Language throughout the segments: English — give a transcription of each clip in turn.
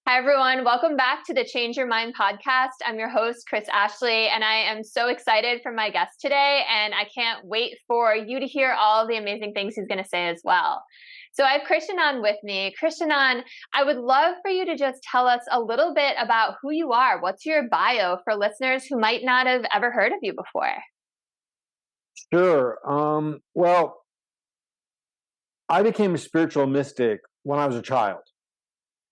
Hi, everyone. Welcome back to the Change Your Mind podcast. I'm your host, Chris Ashley, and I am so excited for my guest today, and I can't wait for you to hear all the amazing things he's going to say as well. So I have Krishnanand with me. Krishnanand, I would love for you to just tell us a little bit about who you are. What's your bio for listeners who might not have ever heard of you before? Sure. Well, I became a spiritual mystic when I was a child.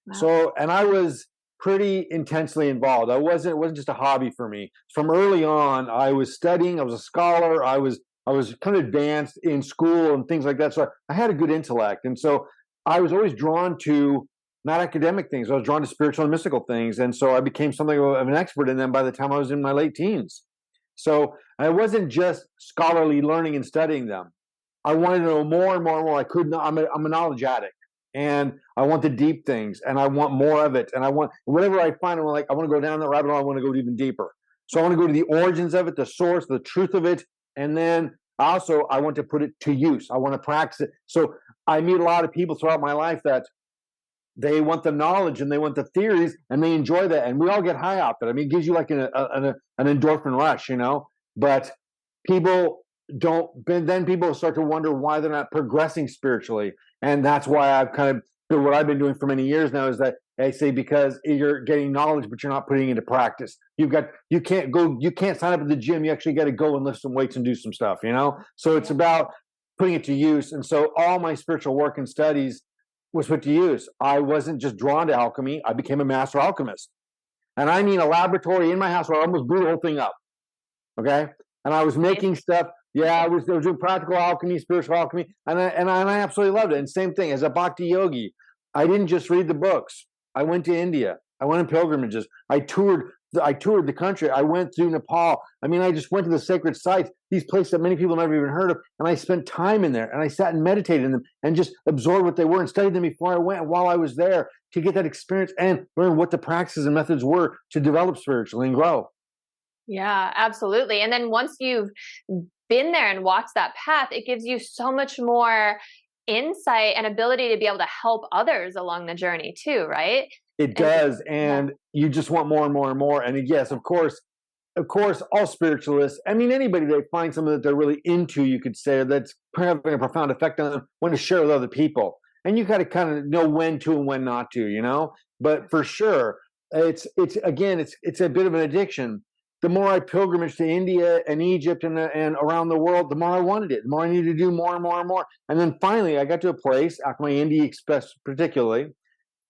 Wow. So, and I was pretty intensely involved. It wasn't just a hobby for me. From early on, I was studying. I was a scholar. I was kind of advanced in school and things like that. So I had a good intellect, and so I was always drawn to not academic things. I was drawn to spiritual and mystical things, and so I became something of an expert in them by the time I was in my late teens. So I wasn't just scholarly learning and studying them. I wanted to know more and more and more. I could not. I'm a knowledge addict, and I want the deep things, and I want more of it, and I want whatever I find. I'm like, I want to go down that rabbit hole. I want to go even deeper. So I want to go to the origins of it, the source, the truth of it, and then also I want to put it to use. I want to practice it. So I meet a lot of people throughout my life that they want the knowledge and they want the theories and they enjoy that, and we all get high off it. I mean, it gives you like an endorphin rush, you know. But people don't. Then people start to wonder why they're not progressing spiritually, and that's why I've kind of what I've been doing for many years now is that I say because you're getting knowledge, but you're not putting it into practice. You can't sign up at the gym. You actually got to go and lift some weights and do some stuff, you know. So it's about putting it to use, and so all my spiritual work and studies was put to use. I wasn't just drawn to alchemy. I became a master alchemist. And I mean a laboratory in my house where I almost blew the whole thing up. Okay? And I was making stuff. Yeah, I was doing practical alchemy, spiritual alchemy, and I absolutely loved it. And same thing, as a bhakti yogi, I didn't just read the books. I went to India. I went on pilgrimages. I toured the country. I went through Nepal. I mean, I just went to the sacred sites, these places that many people never even heard of, and I spent time in there, and I sat and meditated in them and just absorbed what they were and studied them before I went and while I was there to get that experience and learn what the practices and methods were to develop spiritually and grow. Yeah, absolutely. And then once you've been there and walked that path, it gives you so much more insight and ability to be able to help others along the journey too, right? It does, and you just want more and more and more. And yes, of course, all spiritualists, I mean, anybody that finds something that they're really into, you could say, that's having a profound effect on them, want to share with other people. And you got to kind of know when to and when not to, you know? But for sure, it's a bit of an addiction. The more I pilgrimaged to India and Egypt and around the world, the more I wanted it, the more I needed to do more and more and more. And then finally, I got to a place, after my NDE Express particularly,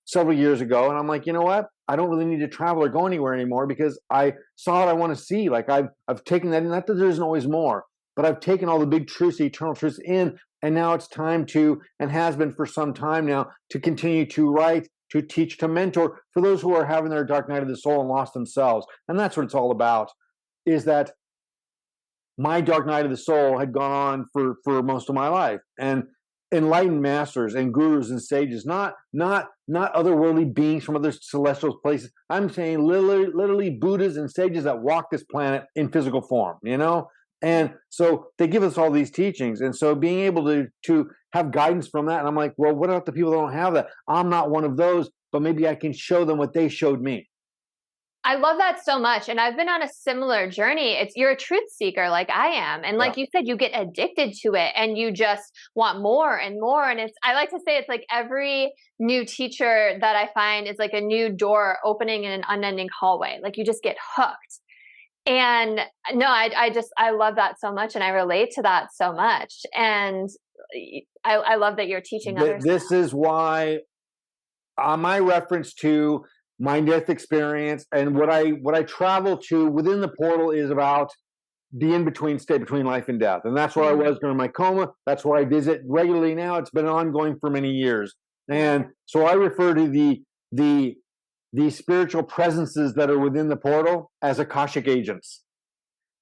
several years ago, and I'm like, you know what? I don't really need to travel or go anywhere anymore because I saw what I want to see. Like I've taken that in. Not that there isn't always more, but I've taken all the big truths, the eternal truths in, and now it's time to, and has been for some time now, to continue to write, to teach, to mentor for those who are having their dark night of the soul and lost themselves. And that's what it's all about, is that my dark night of the soul had gone on for most of my life. And enlightened masters and gurus and sages, not otherworldly beings from other celestial places. I'm saying literally Buddhas and sages that walk this planet in physical form, you know? And so they give us all these teachings. And so being able to have guidance from that, and I'm like, well, what about the people that don't have that? I'm not one of those, but maybe I can show them what they showed me. I love that so much. And I've been on a similar journey. You're a truth seeker like I am. And like you said, you get addicted to it and you just want more and more. And I like to say it's like every new teacher that I find is like a new door opening in an unending hallway. Like you just get hooked. And no, I love that so much. And I relate to that so much. And I love that you're teaching others. This is why my reference to my death experience and what I travel to within the portal is about the in-between state between life and death. And that's where I was during my coma. That's where I visit regularly now. It's been ongoing for many years. And so I refer to the spiritual presences that are within the portal as Akashic agents.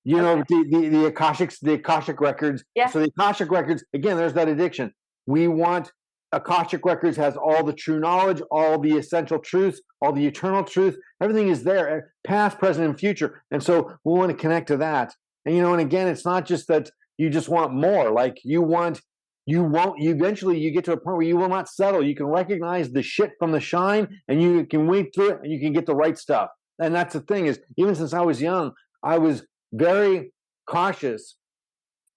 You know, the Akashic records. Yeah. So the Akashic records, again, there's that addiction. We want Akashic records has all the true knowledge, all the essential truths, all the eternal truth. Everything is there, past, present, and future. And so we want to connect to that. And, you know, and again, it's not just that you just want more. Like you want eventually you get to a point where you will not settle. You can recognize the shit from the shine, and you can weed through it, and you can get the right stuff. And that's the thing is, even since I was young, I was very cautious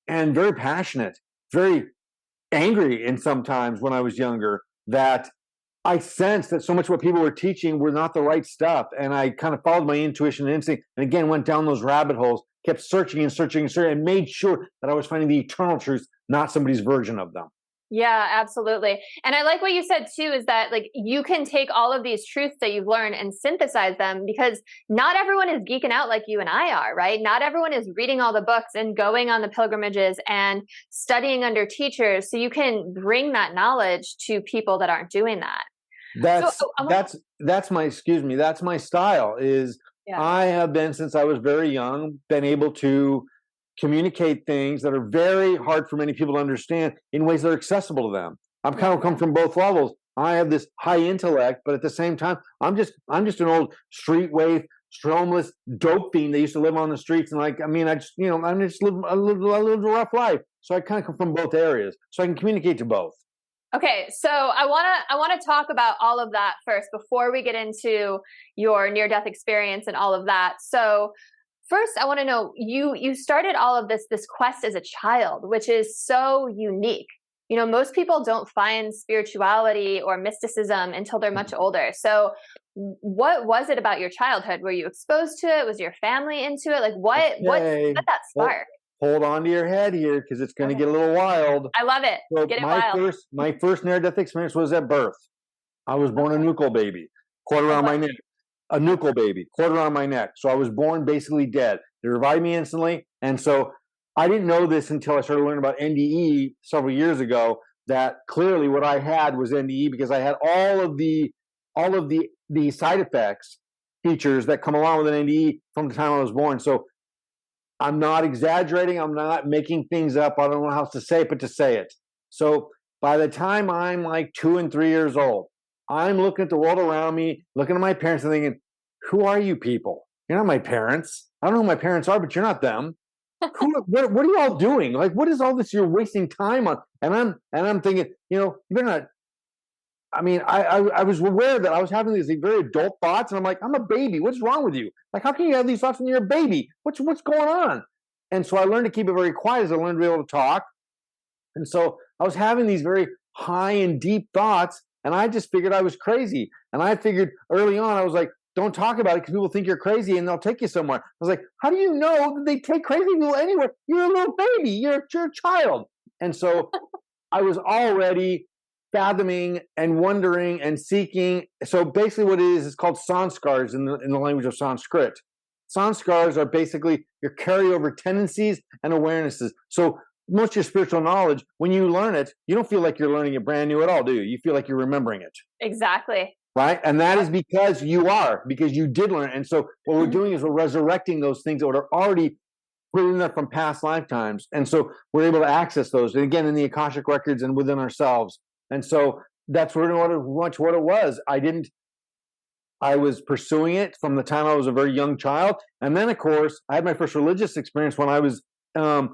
and very passionate, very angry in sometimes when I was younger, that I sensed that so much of what people were teaching were not the right stuff. And I kind of followed my intuition and instinct, and again, went down those rabbit holes, kept searching and searching and searching, and made sure that I was finding the eternal truths, not somebody's version of them. Yeah, absolutely. And I like what you said too, is that like you can take all of these truths that you've learned and synthesize them, because not everyone is geeking out like you and I are, right? Not everyone is reading all the books and going on the pilgrimages and studying under teachers. So you can bring that knowledge to people that aren't doing that. That's my style is, yeah. I have been, since I was very young, been able to communicate things that are very hard for many people to understand in ways that are accessible to them. I'm kind of come from both levels. I have this high intellect, but at the same time, I'm just an old street waif, homeless dope fiend that used to live on the streets. And I just live a rough life. So I kind of come from both areas, so I can communicate to both. Okay, so I want to talk about all of that first before we get into your near-death experience and all of that. So first, I want to know, you started all of this quest as a child, which is so unique. You know, most people don't find spirituality or mysticism until they're much older. So what was it about your childhood? Were you exposed to it? Was your family into it? Like what set that spark? Hold on to your head here, because it's going to get a little wild. I love it. So get it wild. My first near-death experience was at birth. I was born a nuchal baby, quarter around my neck. A nuchal baby, quarter around my neck. So I was born basically dead. They revived me instantly. And so I didn't know this until I started learning about NDE several years ago, that clearly what I had was NDE, because I had all of the side effects, features that come along with an NDE from the time I was born. So I'm not exaggerating. I'm not making things up. I don't know how to say it, but to say it. So by the time I'm like 2 and 3 years old, I'm looking at the world around me, looking at my parents and thinking, who are you people? You're not my parents. I don't know who my parents are, but you're not them. What are you all doing? Like, what is all this you're wasting time on? And I'm thinking, you better not. I mean, I was aware that I was having these very adult thoughts, and I'm like, I'm a baby. What's wrong with you? Like, how can you have these thoughts when you're a baby? What's going on? And so I learned to keep it very quiet as I learned to be able to talk. And so I was having these very high and deep thoughts, and I just figured I was crazy. And I figured early on, I was like, don't talk about it because people think you're crazy and they'll take you somewhere. I was like, how do you know that they take crazy people anywhere? You're a little baby. You're a child. And so I was already fathoming and wondering and seeking. So basically what it is called sanskars in the language of Sanskrit. Sanskars are basically your carryover tendencies and awarenesses. So most of your spiritual knowledge, when you learn it, you don't feel like you're learning it brand new at all, do you? You feel like you're remembering it. Exactly. Right? And that is because you did learn it. And so what we're doing is we're resurrecting those things that are already put in there from past lifetimes. And so we're able to access those. And again, in the Akashic records and within ourselves. And so that's what it was. I was pursuing it from the time I was a very young child. And then, of course, I had my first religious experience when I was 10,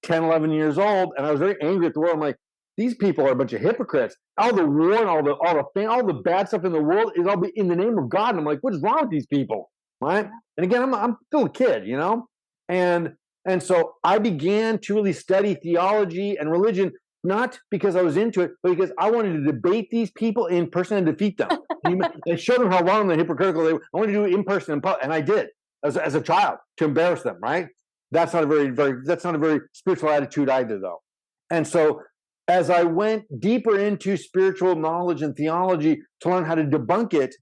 11 years old. And I was very angry at the world. I'm like, these people are a bunch of hypocrites. All the war and all the bad stuff in the world is all in the name of God. And I'm like, what is wrong with these people? Right? And again, I'm still a kid, And so I began to really study theology and religion, not because I was into it, but because I wanted to debate these people in person and defeat them. And show them how wrong and hypocritical they were. I wanted to do it in person, and I did as a child to embarrass them. Right? That's not a very spiritual attitude either, though. And so, as I went deeper into spiritual knowledge and theology to learn how to debunk it,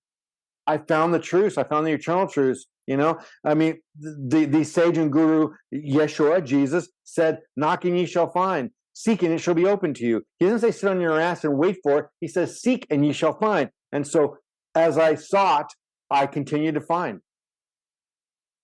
I found the truths. I found the eternal truths. I mean, the sage and guru Yeshua, Jesus, said, "Knock and ye shall find. Seek and it shall be open to you." He doesn't say sit on your ass and wait for it. He says, "Seek and ye shall find." And so, as I sought, I continued to find.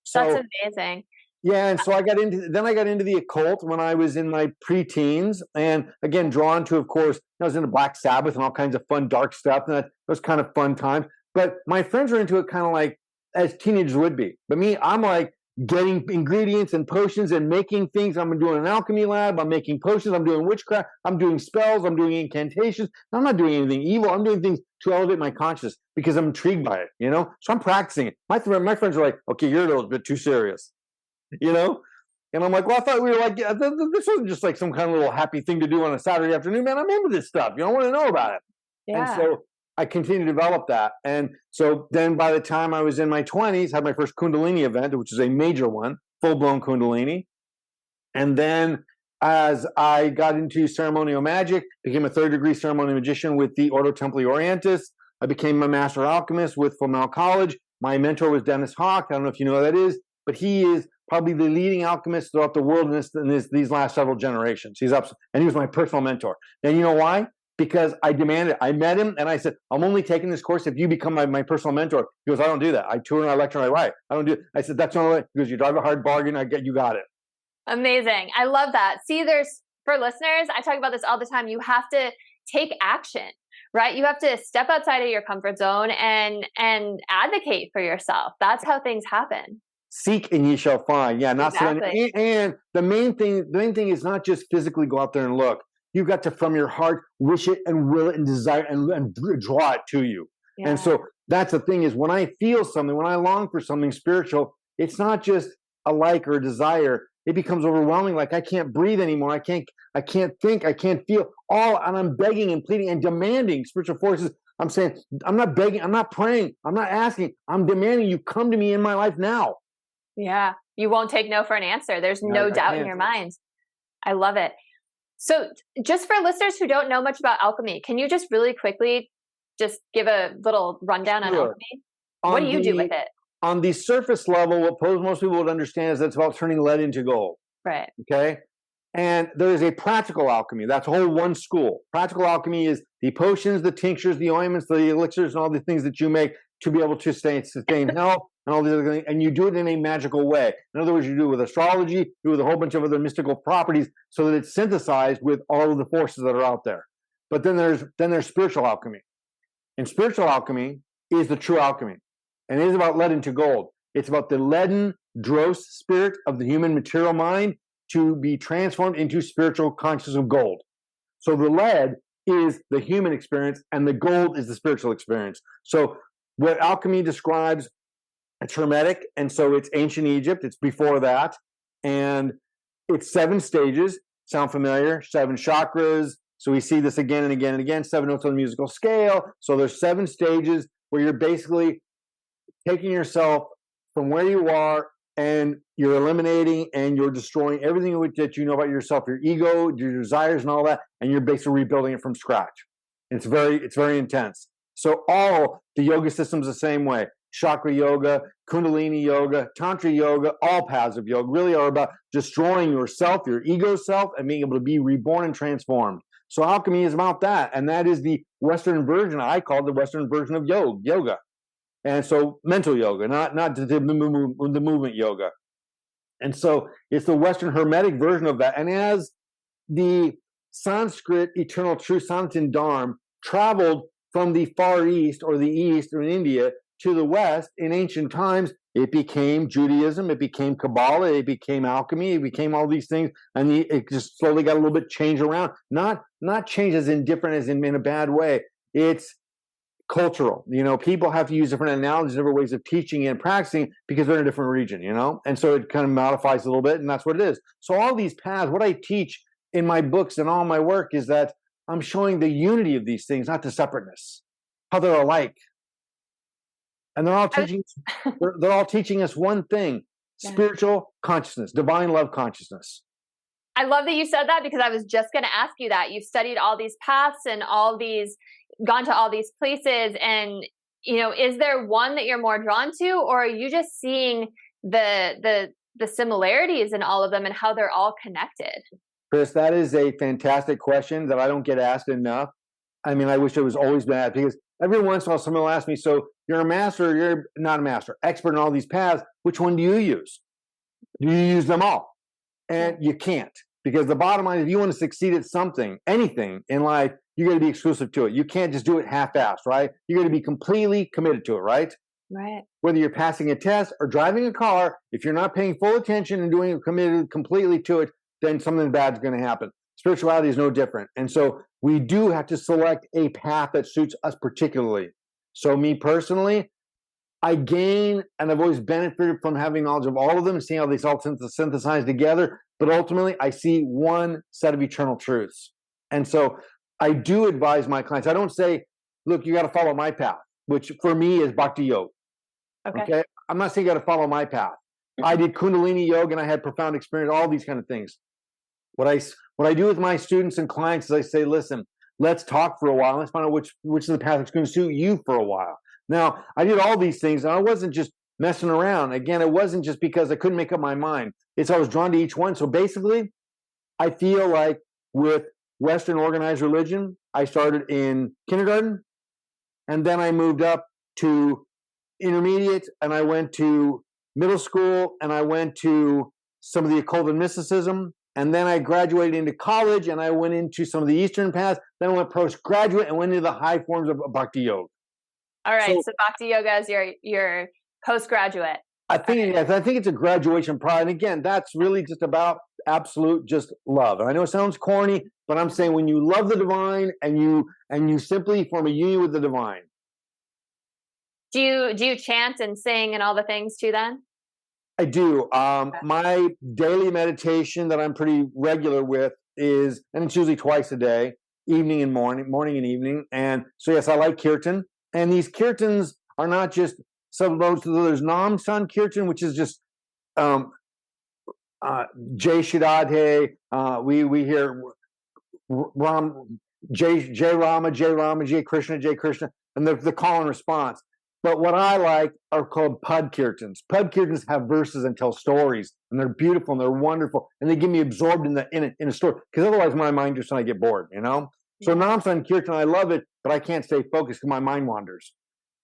So, that's amazing. Yeah, and so I got into the occult when I was in my preteens, and again, drawn to, of course, I was into Black Sabbath and all kinds of fun, dark stuff, and that was kind of fun times. But my friends were into it kind of like as teenagers would be. But me, I'm like getting ingredients and potions and making things. I'm doing an alchemy lab. I'm making potions. I'm doing witchcraft. I'm doing spells. I'm doing incantations. I'm not doing anything evil. I'm doing things to elevate my consciousness because I'm intrigued by it, you know? So I'm practicing it. My friends are like, okay, you're a little bit too serious, you know? And I'm like, well, I thought we were like, yeah, this wasn't just like some kind of little happy thing to do on a Saturday afternoon, man. I'm into this stuff. You know, I want to know about it. Yeah. And so I continued to develop that. And so then by the time I was in my 20s, had my first Kundalini event, which is a major one, full-blown Kundalini. And then as I got into ceremonial magic, became a third-degree ceremonial magician with the Ordo Templi Orientis. I became a master alchemist with Flamel College. My mentor was Dennis Hawk. I don't know if you know who that is, but he is probably the leading alchemist throughout the world in these last several generations. He's up, and he was my personal mentor. And you know why? Because I demanded. I met him and I said, I'm only taking this course if you become my personal mentor. He goes, I don't do that. I tour and I lecture and I write. I don't do it. I said, that's the only way. He goes, you drive a hard bargain. You got it. Amazing. I love that. See, for listeners, I talk about this all the time. You have to take action, right? You have to step outside of your comfort zone and advocate for yourself. That's how things happen. Seek and ye shall find. Yeah, not exactly. And the main thing is not just physically go out there and look. You've got to, from your heart, wish it and will it and desire and draw it to you. Yeah. And so that's the thing is when I feel something, when I long for something spiritual, it's not just a like or a desire. It becomes overwhelming. Like I can't breathe anymore. I can't think. I can't feel and I'm begging and pleading and demanding spiritual forces. I'm saying, I'm not begging. I'm not praying. I'm not asking. I'm demanding you come to me in my life now. Yeah. You won't take no for an answer. There's no doubt in your mind. I love it. So just for listeners who don't know much about alchemy, can you just really quickly just give a little rundown on alchemy? What do you do with it? On the surface level, what most people would understand is that it's about turning lead into gold. Right. Okay. And there is a practical alchemy. That's a whole one school. Practical alchemy is the potions, the tinctures, the ointments, the elixirs, and all the things that you make to be able to sustain health and all these other things. And you do it in a magical way. In other words, you do it with astrology, you do it with a whole bunch of other mystical properties so that it's synthesized with all of the forces that are out there. But then there's spiritual alchemy. And spiritual alchemy is the true alchemy. And it is about lead into gold. It's about the leaden, dross spirit of the human material mind to be transformed into spiritual consciousness of gold. So the lead is the human experience and the gold is the spiritual experience. So what alchemy describes, it's Hermetic, and so it's ancient Egypt, it's before that, and it's 7 stages. Sound familiar? 7 chakras. So we see this again and again and again, 7 notes on the musical scale. So there's 7 stages where you're basically taking yourself from where you are and you're eliminating and you're destroying everything that you know about yourself, your ego, your desires and all that, and you're basically rebuilding it from scratch. It's very intense. So all the yoga systems the same way. Chakra yoga, Kundalini yoga, Tantra yoga, all paths of yoga really are about destroying yourself, your ego self, and being able to be reborn and transformed. So alchemy is about that. And that is the Western version, I call it the Western version of yoga. And so mental yoga, not the movement yoga. And so it's the Western Hermetic version of that. And as the Sanskrit eternal truth, Sanatan Dharma, traveled from the Far East or the East or in India to the West in ancient times, it became Judaism, it became Kabbalah, it became alchemy, it became all these things, and it just slowly got a little bit changed around. Not changed as indifferent as in a bad way. It's cultural. You know, people have to use different analogies, different ways of teaching and practicing because they're in a different region, you know? And so it kind of modifies a little bit, and that's what it is. So all these paths, what I teach in my books and all my work is that I'm showing the unity of these things, not the separateness, how they're alike. And they're all teaching us one thing, spiritual consciousness, divine love consciousness. I love that you said that because I was just going to ask you that. You've studied all these paths and gone to all these places. And, you know, is there one that you're more drawn to, or are you just seeing the similarities in all of them and how they're all connected? Chris, that is a fantastic question that I don't get asked enough. I mean, I wish it was always been asked because every once in a while someone will ask me, so you're a master, you're not a master, expert in all these paths, which one do you use? Do you use them all? And you can't, because the bottom line is if you want to succeed at something, anything in life, you got to be exclusive to it. You can't just do it half-assed, right? You got to be completely committed to it, right? Right. Whether you're passing a test or driving a car, if you're not paying full attention and doing it committed completely to it, then something bad is going to happen. Spirituality is no different. And so we do have to select a path that suits us particularly. So me personally, I gain, and I've always benefited from having knowledge of all of them and seeing how they all synthesize together. But ultimately, I see one set of eternal truths. And so I do advise my clients. I don't say, look, you got to follow my path, which for me is Bhakti Yoga. Okay. I'm not saying you got to follow my path. I did Kundalini yoga and I had profound experience, all these kind of things. What I do with my students and clients is I say, listen, let's talk for a while. Let's find out which is the path that's going to suit you for a while. Now, I did all these things and I wasn't just messing around. Again, it wasn't just because I couldn't make up my mind. It's I was drawn to each one. So basically, I feel like with Western organized religion, I started in kindergarten and then I moved up to intermediate and I went to middle school and I went to some of the occult and mysticism. And then I graduated into college and I went into some of the Eastern paths. Then I went postgraduate and went into the high forms of Bhakti Yoga. All right. So Bhakti Yoga is your postgraduate. I think it's a graduation prior. And again, that's really just about absolute just love. And I know it sounds corny, but I'm saying when you love the divine and you simply form a union with the divine. Do you chant and sing and all the things too then? I do. My daily meditation that I'm pretty regular with is, and it's usually twice a day, morning and evening. And so, yes, I like kirtan. And these kirtans are not just there's Nam San Kirtan, which is just Jai Shidadhe. We hear Jai Rama, Jai Krishna, and the call and response. But what I like are called Pad Kirtans. Pad Kirtans have verses and tell stories, and they're beautiful and they're wonderful, and they get me absorbed in a story. Because otherwise, my mind just I get bored, you know. So Nam San Kirtan, I love it, but I can't stay focused because my mind wanders.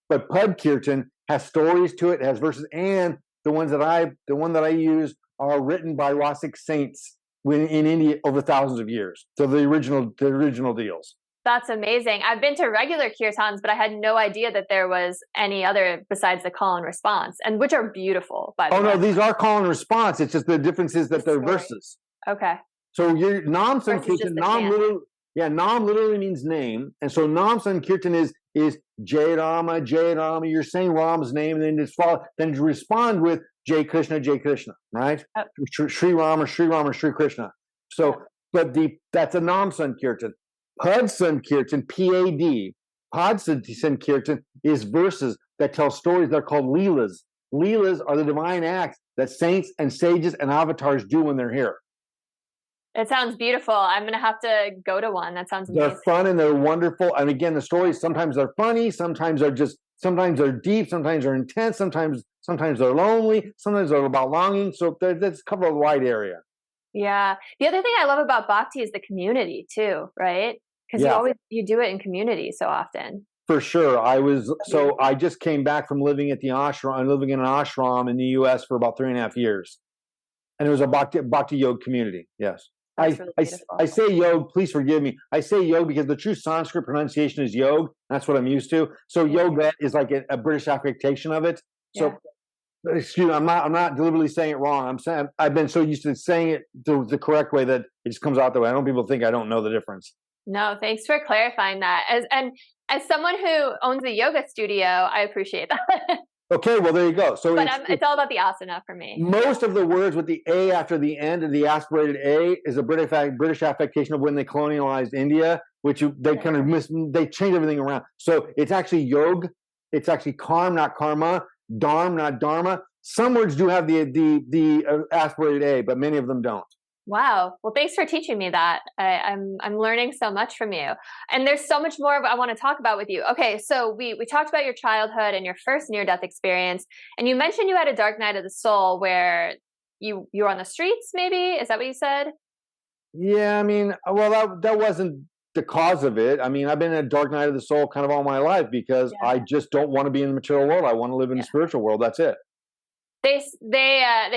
But Pad Kirtan has stories to it, has verses, and the one that I use are written by Rasic saints in India over thousands of years. So the original deals. That's amazing. I've been to regular kirtans, but I had no idea that there was any other besides the call and response, and which are beautiful, by the way. Oh, no, these are call and response. It's just the difference is that they're verses. Okay. So your Nam San Kirtan, Nam literally means name. And so Nam San Kirtan is Jai Rama, you're saying Ram's name, and then you respond with Jai Krishna, right? Sri Rama, Sri Krishna. So, that's a Nam San Kirtan. Pad San Kirtan, P-A-D, Pad San Kirtan is verses that tell stories. They're called Leelas. Leelas are the divine acts that saints and sages and avatars do when they're here. It sounds beautiful. I'm going to have to go to one. That sounds amazing. They're fun and they're wonderful. And again, the stories, sometimes they're funny, sometimes they're deep, sometimes they're intense, sometimes they're lonely, sometimes they're about longing. So that's cover a wide area. Yeah. The other thing I love about Bhakti is the community too, right? Because you do it in community so often. For sure. I just came back from living at the ashram. I'm living in an ashram in the US for about 3.5 years. And it was a Bhakti Yoga community. Yes. I say yoga, please forgive me. I say yoga because the true Sanskrit pronunciation is yoga. That's what I'm used to. So yoga is like a British affectation of it. So excuse me, I'm not deliberately saying it wrong. I'm saying I've been so used to saying it the correct way that it just comes out that way. I don't want people to think I don't know the difference. No, thanks for clarifying that. As someone who owns a yoga studio, I appreciate that. Okay, well, there you go. So it's all about the asana for me. Most of the words with the A after the end of the aspirated A is a British affectation of when they colonialized India, which they kind of they change everything around. So it's actually yog, it's actually karm, not karma, dharm, not dharma. Some words do have the aspirated A, but many of them don't. Wow. Well, thanks for teaching me that. I'm learning so much from you. And there's so much more I want to talk about with you. Okay, so we talked about your childhood and your first near-death experience. And you mentioned you had a dark night of the soul where you were on the streets, maybe? Is that what you said? Yeah, I mean, well, that wasn't the cause of it. I mean, I've been in a dark night of the soul kind of all my life because I just don't want to be in the material world. I want to live in the spiritual world. That's it. They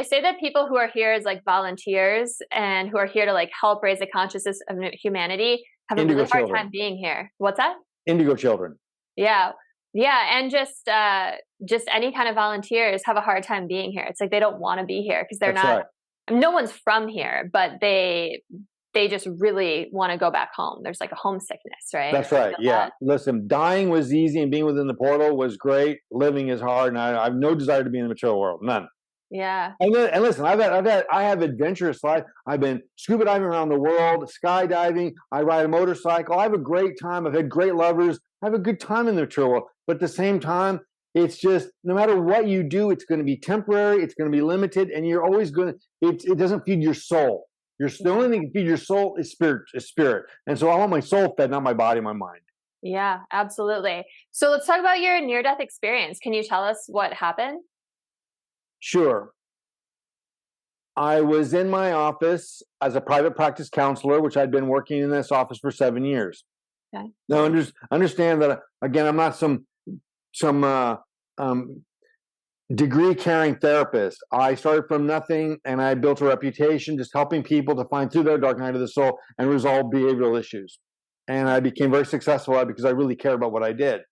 say that people who are here as like volunteers and who are here to like help raise the consciousness of humanity have a really hard time being here. What's that? Indigo children. Yeah. Yeah, and just any kind of volunteers have a hard time being here. It's like they don't want to be here because they're That's not. right. No one's from here, but they just really want to go back home. There's like a homesickness, right? That's right. Yeah. That. Listen, dying was easy and being within the portal was great. Living is hard, and I have no desire to be in the material world. None. Yeah. And listen, I have adventurous life. I've been scuba diving around the world, skydiving. I ride a motorcycle. I have a great time. I've had great lovers. I have a good time in the material world. But at the same time, it's just no matter what you do, it's going to be temporary. It's going to be limited, and you're always going to. It doesn't feed your soul. The only thing that feeds your soul is spirit. And so I want my soul fed, not my body, my mind. Yeah, absolutely. So let's talk about your near-death experience. Can you tell us what happened? Sure. I was in my office as a private practice counselor, which I'd been working in this office for 7 years. Okay. Now, understand that again, I'm not some degree carrying therapist. I started from nothing, and I built a reputation just helping people to find through their dark night of the soul and resolve behavioral issues. And I became very successful at it because I really cared about what I did.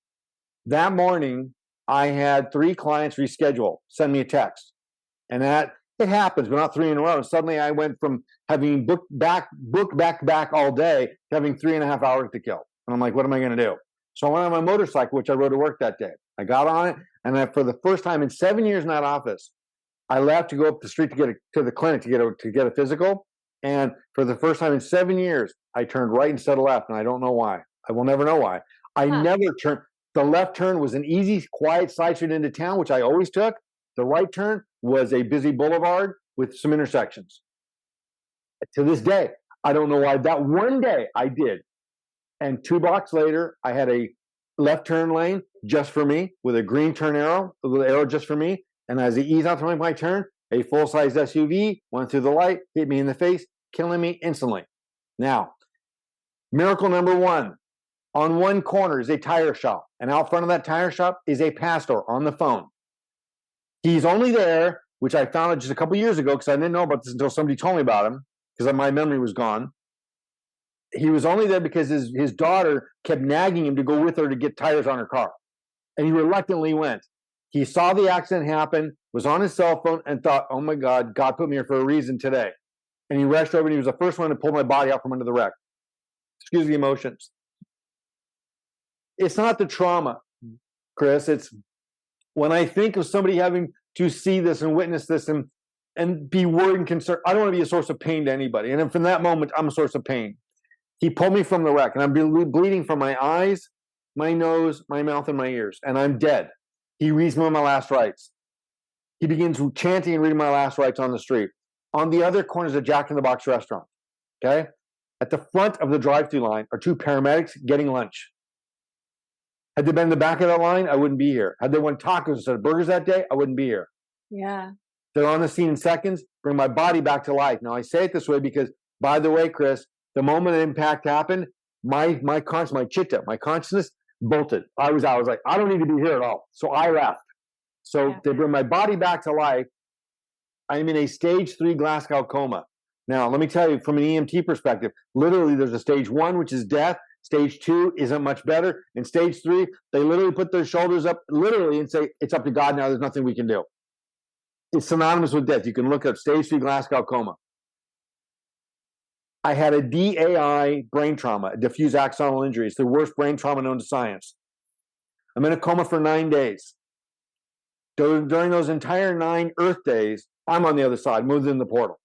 That morning, I had 3 clients reschedule, send me a text, and that it happens, but not 3 in a row. And suddenly, I went from having booked back all day to having 3.5 hours to kill. And I'm like, what am I going to do? So I went on my motorcycle, which I rode to work that day. I got on it, and for the first time in 7 years in that office, I left to go up the street to the clinic to get a physical. And for the first time in 7 years, I turned right instead of left, and I don't know why. I will never know why. I never turned. The left turn was an easy, quiet side street into town, which I always took. The right turn was a busy boulevard with some intersections. To this day, I don't know why. That one day I did. And 2 blocks later, I had a left turn lane just for me with a green turn arrow, a little arrow just for me. And as I eased out to my turn, a full-size SUV went through the light, hit me in the face, killing me instantly. Now, miracle number 1. On one corner is a tire shop, and out front of that tire shop is a pastor on the phone. He's only there, which I found out just a couple years ago because I didn't know about this until somebody told me about him because my memory was gone. He was only there because his daughter kept nagging him to go with her to get tires on her car, and he reluctantly went. He saw the accident happen, was on his cell phone, and thought, oh my God, God put me here for a reason today. And he rushed over, and he was the first one to pull my body out from under the wreck. Excuse the emotions. It's not the trauma, Chris. It's when I think of somebody having to see this and witness this and be worried and concerned. I don't want to be a source of pain to anybody. And from that moment, I'm a source of pain. He pulled me from the wreck, and I'm bleeding from my eyes, my nose, my mouth, and my ears, and I'm dead. He reads me my last rites. He begins chanting and reading my last rites on the street. On the other corner is a Jack in the Box restaurant. Okay? At the front of the drive-thru line are 2 paramedics getting lunch. Had they been in the back of that line, I wouldn't be here. Had they wanted tacos instead of burgers that day, I wouldn't be here. Yeah. They're on the scene in seconds, bring my body back to life. Now, I say it this way because, by the way, Chris, the moment the impact happened, my chitta, my consciousness bolted. I was like, I don't need to be here at all. So I left. So they bring my body back to life. I'm in a stage 3 Glasgow coma. Now, let me tell you from an EMT perspective, literally there's a stage 1, which is death. Stage 2 isn't much better. In stage 3, they literally put their shoulders up literally and say, it's up to God now. There's nothing we can do. It's synonymous with death. You can look up stage 3 Glasgow coma. I had a DAI brain trauma, a diffuse axonal injury. It's the worst brain trauma known to science. I'm in a coma for 9 days. During those entire 9 Earth days, I'm on the other side, moved in the portal,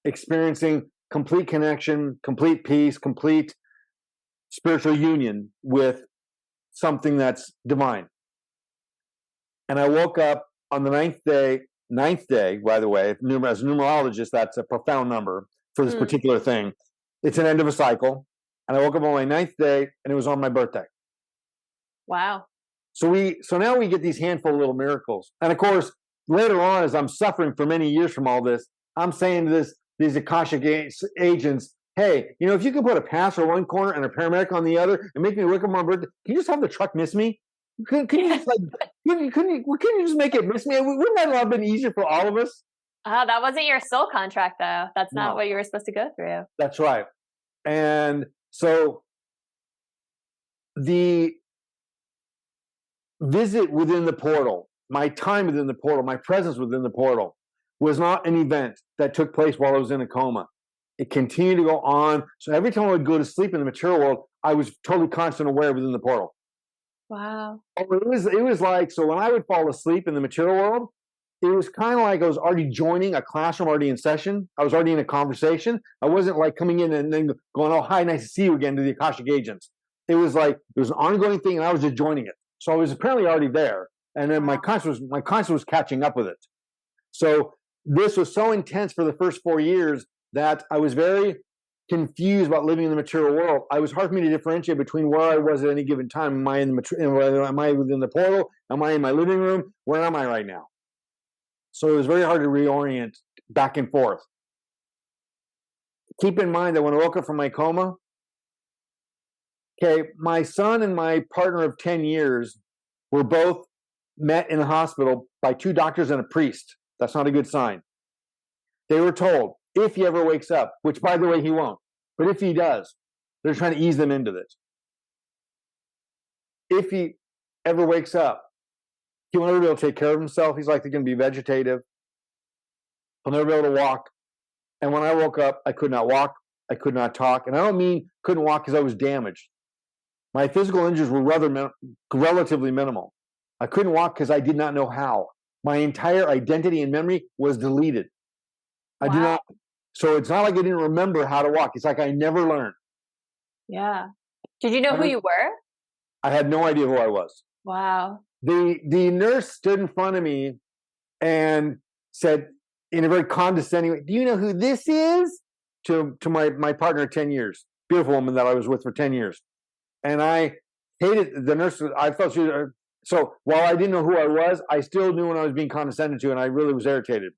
experiencing complete connection, complete peace, complete spiritual union with something that's divine. And I woke up on the ninth day, by the way, as a numerologist, that's a profound number for this particular thing. It's an end of a cycle. And I woke up on my 9th day, and it was on my birthday. Wow. So now we get these handful of little miracles. And of course, later on, as I'm suffering for many years from all this, I'm saying to these Akashic agents, hey, if you could put a pastor in one corner and a paramedic on the other and make me wake up on my birthday, can you just have the truck miss me? Couldn't you just make it miss me? Wouldn't that have been easier for all of us? That wasn't your soul contract, though. That's not what you were supposed to go through. That's right. And so visit within the portal, my time within the portal, my presence within the portal was not an event that took place while I was in a coma. It continued to go on. So every time I would go to sleep in the material world, I was totally conscious and aware within the portal. Wow. It was like, so when I would fall asleep in the material world, it was kind of like I was already joining a classroom, already in session. I was already in a conversation. I wasn't like coming in and then going, oh, hi, nice to see you again, to the Akashic agents. It was like, it was an ongoing thing and I was just joining it. So I was apparently already there. And then my conscience was catching up with it. So this was so intense for the first 4 years that I was very confused about living in the material world. It was hard for me to differentiate between where I was at any given time. Am I am I within the portal? Am I in my living room? Where am I right now? So it was very hard to reorient back and forth. Keep in mind that when I woke up from my coma, okay, my son and my partner of 10 years were both met in the hospital by 2 doctors and a priest. That's not a good sign. They were told, if he ever wakes up, which by the way, he won't, but if he does, they're trying to ease them into this. If he ever wakes up, he'll never be able to take care of himself. He's likely going to be vegetative. He'll never be able to walk. And when I woke up, I could not walk. I could not talk. And I don't mean couldn't walk because I was damaged. My physical injuries were relatively minimal. I couldn't walk because I did not know how. My entire identity and memory was deleted. Wow. I do not. So it's not like I didn't remember how to walk. It's like I never learned. Yeah. Did you know who you were? I had no idea who I was. Wow. The nurse stood in front of me and said in a very condescending way, do you know who this is? To my partner of 10 years, beautiful woman that I was with for 10 years. And I hated the nurse. I felt she was, so while I didn't know who I was, I still knew when I was being condescended to, and I really was irritated.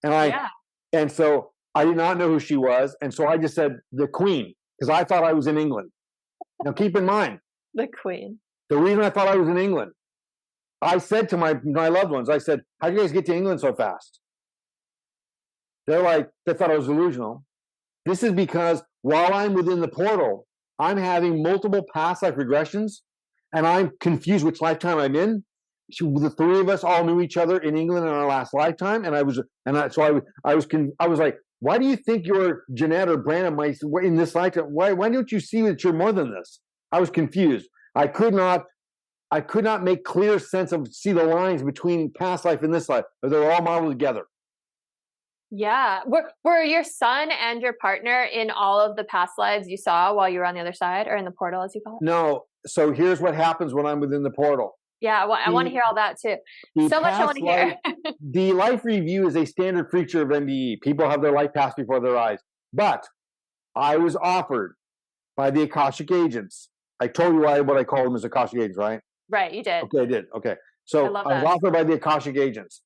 And so I did not know who she was. And so I just said the Queen, because I thought I was in England. Now keep in mind, the Queen. The reason I thought I was in England, I said to my loved ones, I said, how did you guys get to England so fast? They thought I was delusional. This is because while I'm within the portal, I'm having multiple past life regressions, and I'm confused which lifetime I'm in. The 3 of us all knew each other in England in our last lifetime, and I was like, why do you think you're Jeanette or Brandon in this lifetime? Why don't you see that you're more than this? I was confused. I could not make clear sense of see the lines between past life and this life. They were all modeled together. Yeah. Were your son and your partner in all of the past lives you saw while you were on the other side, or in the portal, as you call it? No. So here's what happens when I'm within the portal. Yeah, I want to hear all that too. So much I want to hear. The life review is a standard feature of NDE. People have their life pass before their eyes. But I was offered by the Akashic agents. I told you what I call them as Akashic agents, right? Right, you did. Okay, I did. Okay. So I was offered by the Akashic agents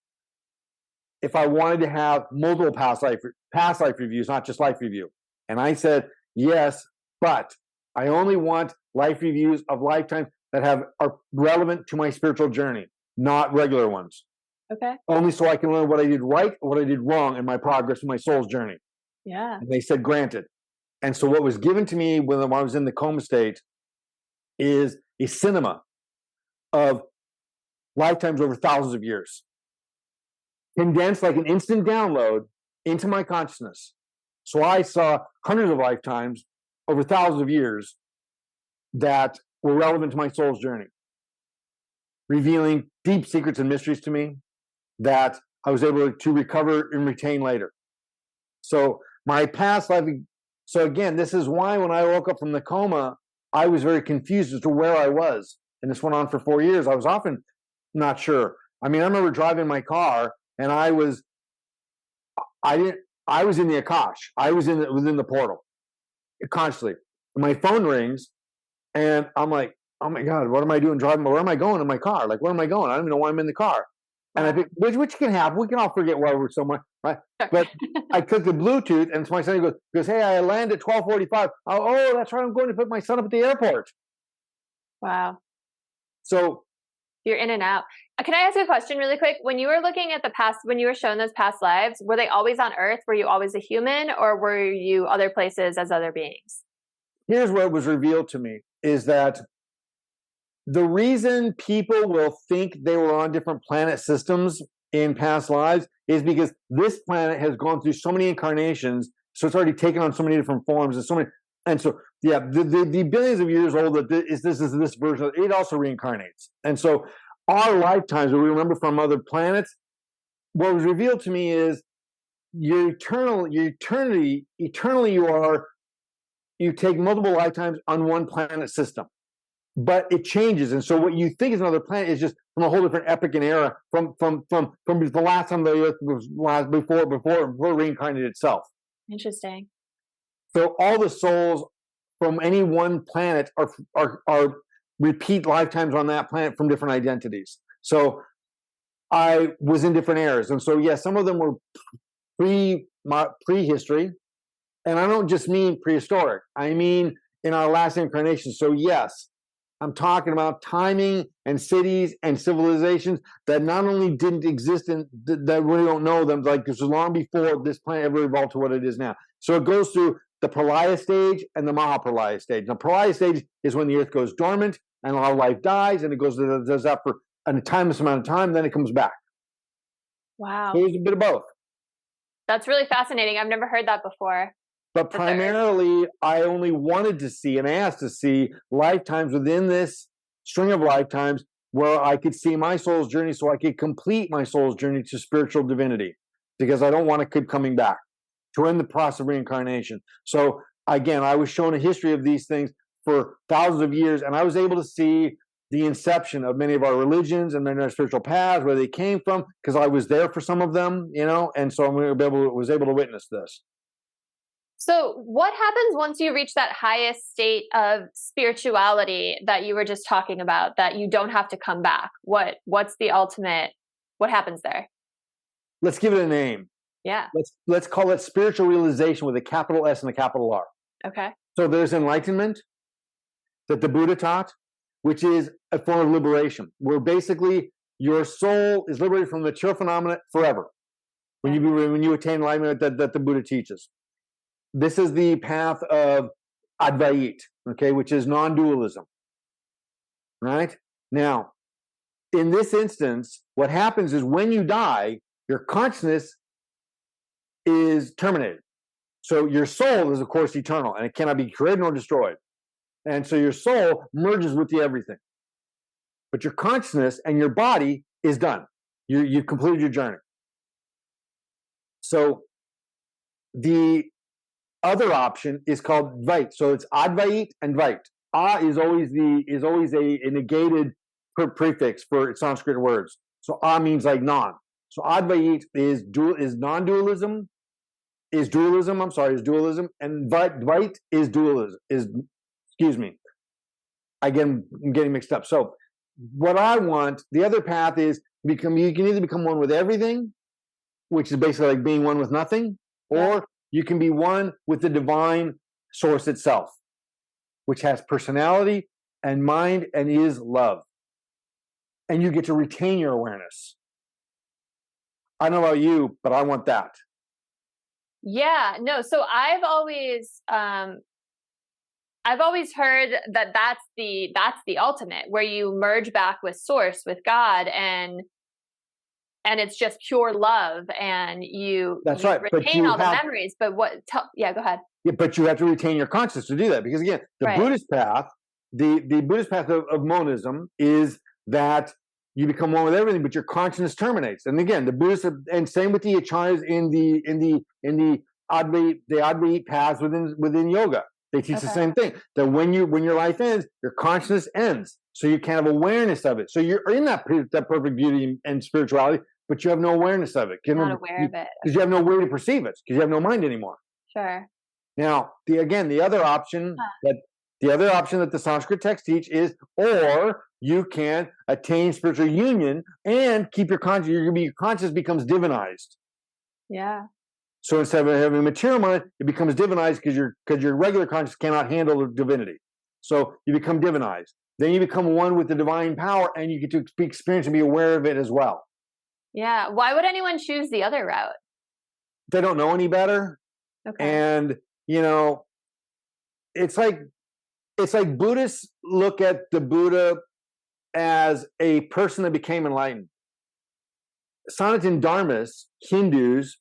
if I wanted to have multiple past life reviews, not just life review. And I said, yes, but I only want life reviews of lifetimes that are relevant to my spiritual journey, not regular ones. Okay. Only so I can learn what I did right and what I did wrong in my progress in my soul's journey. Yeah. And they said, granted. And so what was given to me when I was in the coma state is a cinema of lifetimes over thousands of years, condensed like an instant download into my consciousness. So I saw hundreds of lifetimes over thousands of years that were relevant to my soul's journey, revealing deep secrets and mysteries to me that I was able to recover and retain later. So my past life. So again, this is why when I woke up from the coma, I was very confused as to where I was. And this went on for 4 years. I was often not sure. I mean, I remember driving my car and I was in the Akash. I was within the portal consciously. My phone rings and I'm like, oh my God, what am I doing driving? Where am I going in my car? Like, where am I going? I don't even know why I'm in the car. And I think, which can happen. We can all forget why we're somewhere, right? But I took the Bluetooth, and my son goes, hey, I land at 12:45. Oh, that's right. I'm going to pick my son up at the airport. Wow. So you're in and out. Can I ask you a question really quick? When you were looking at the past, when you were shown those past lives, were they always on Earth? Were you always a human, or were you other places as other beings? Here's what was revealed to me is that The reason people will think they were on different planet systems in past lives is because this planet has gone through so many incarnations, so it's already taken on so many different forms and so many. And so, yeah, the billions of years old that this is this version, it also reincarnates. And so, our lifetimes, what we remember from other planets, what was revealed to me is your eternity. Eternally, you take multiple lifetimes on one planet system, but it changes. And so what you think is another planet is just from a whole different epoch and era from the last time the Earth was before reincarnated itself. Interesting. So all the souls from any one planet are repeat lifetimes on that planet from different identities. So I was in different eras, and so some of them were prehistory, and I don't just mean prehistoric. I mean in our last incarnation. So yes, I'm talking about timing and cities and civilizations that not only didn't exist and that we don't know them, like this was long before this planet ever evolved to what it is now. So it goes through the Pralaya stage and the Mahapralaya stage. The Pralaya stage is when the Earth goes dormant and all life dies, and it does that for a timeless amount of time, then it comes back. Wow. So there's a bit of both. That's really fascinating. I've never heard that before. But primarily, I only wanted to see and asked to see lifetimes within this string of lifetimes where I could see my soul's journey so I could complete my soul's journey to spiritual divinity, because I don't want to keep coming back to end the process of reincarnation. So again, I was shown a history of these things for thousands of years, and I was able to see the inception of many of our religions and many of our spiritual paths, where they came from, because I was there for some of them, and so I was able to witness this. So what happens once you reach that highest state of spirituality that you were just talking about, that you don't have to come back? What's the ultimate, what happens there? Let's give it a name. Yeah. Let's call it spiritual realization with a capital S and a capital R. Okay. So there's enlightenment that the Buddha taught, which is a form of liberation, where basically your soul is liberated from material phenomena forever when you attain enlightenment that the Buddha teaches. This is the path of Advait, okay, which is non-dualism. Right? Now, in this instance, what happens is when you die, your consciousness is terminated. So your soul is, of course, eternal, and it cannot be created nor destroyed. And so your soul merges with the everything. But your consciousness and your body is done. You've completed your journey. So the other option is called Vait. So it's Advait and Vait. Is always a negated prefix for Sanskrit words. So means like non. So Advait is non-dualism, is dualism, and Vait is dualism, excuse me. Again, I'm getting mixed up. So what I want, the other path is you can either become one with everything, which is basically like being one with nothing, or you can be one with the divine source itself, which has personality and mind and is love. And you get to retain your awareness. I don't know about you, but I want that. Yeah, no. So I've always heard that that's the ultimate, where you merge back with source, with God, and it's just pure love, and you retain all the memories. But go ahead. Yeah, but you have to retain your consciousness to do that, because again, the Buddhist path, the Buddhist path of monism is that you become one with everything, but your consciousness terminates. And again, the Buddhists, and same with the acharyas in the Advait paths within yoga. They teach the same thing, that when your life ends, your consciousness ends. So you can't have awareness of it. So you're in that perfect beauty and spirituality, but you have no awareness of it. You're not aware of it. Because you have no way to perceive it, because you have no mind anymore. Sure. Now, the other option that the Sanskrit texts teach is, or you can attain spiritual union and keep your conscious. Your conscious becomes divinized. Yeah. So instead of having a material mind, it becomes divinized because your regular conscious cannot handle the divinity. So you become divinized. Then you become one with the divine power, and you get to experience and be aware of it as well. Yeah. Why would anyone choose the other route? They don't know any better. Okay. And it's like Buddhists look at the Buddha as a person that became enlightened. Sanatana Dharmas, Hindus,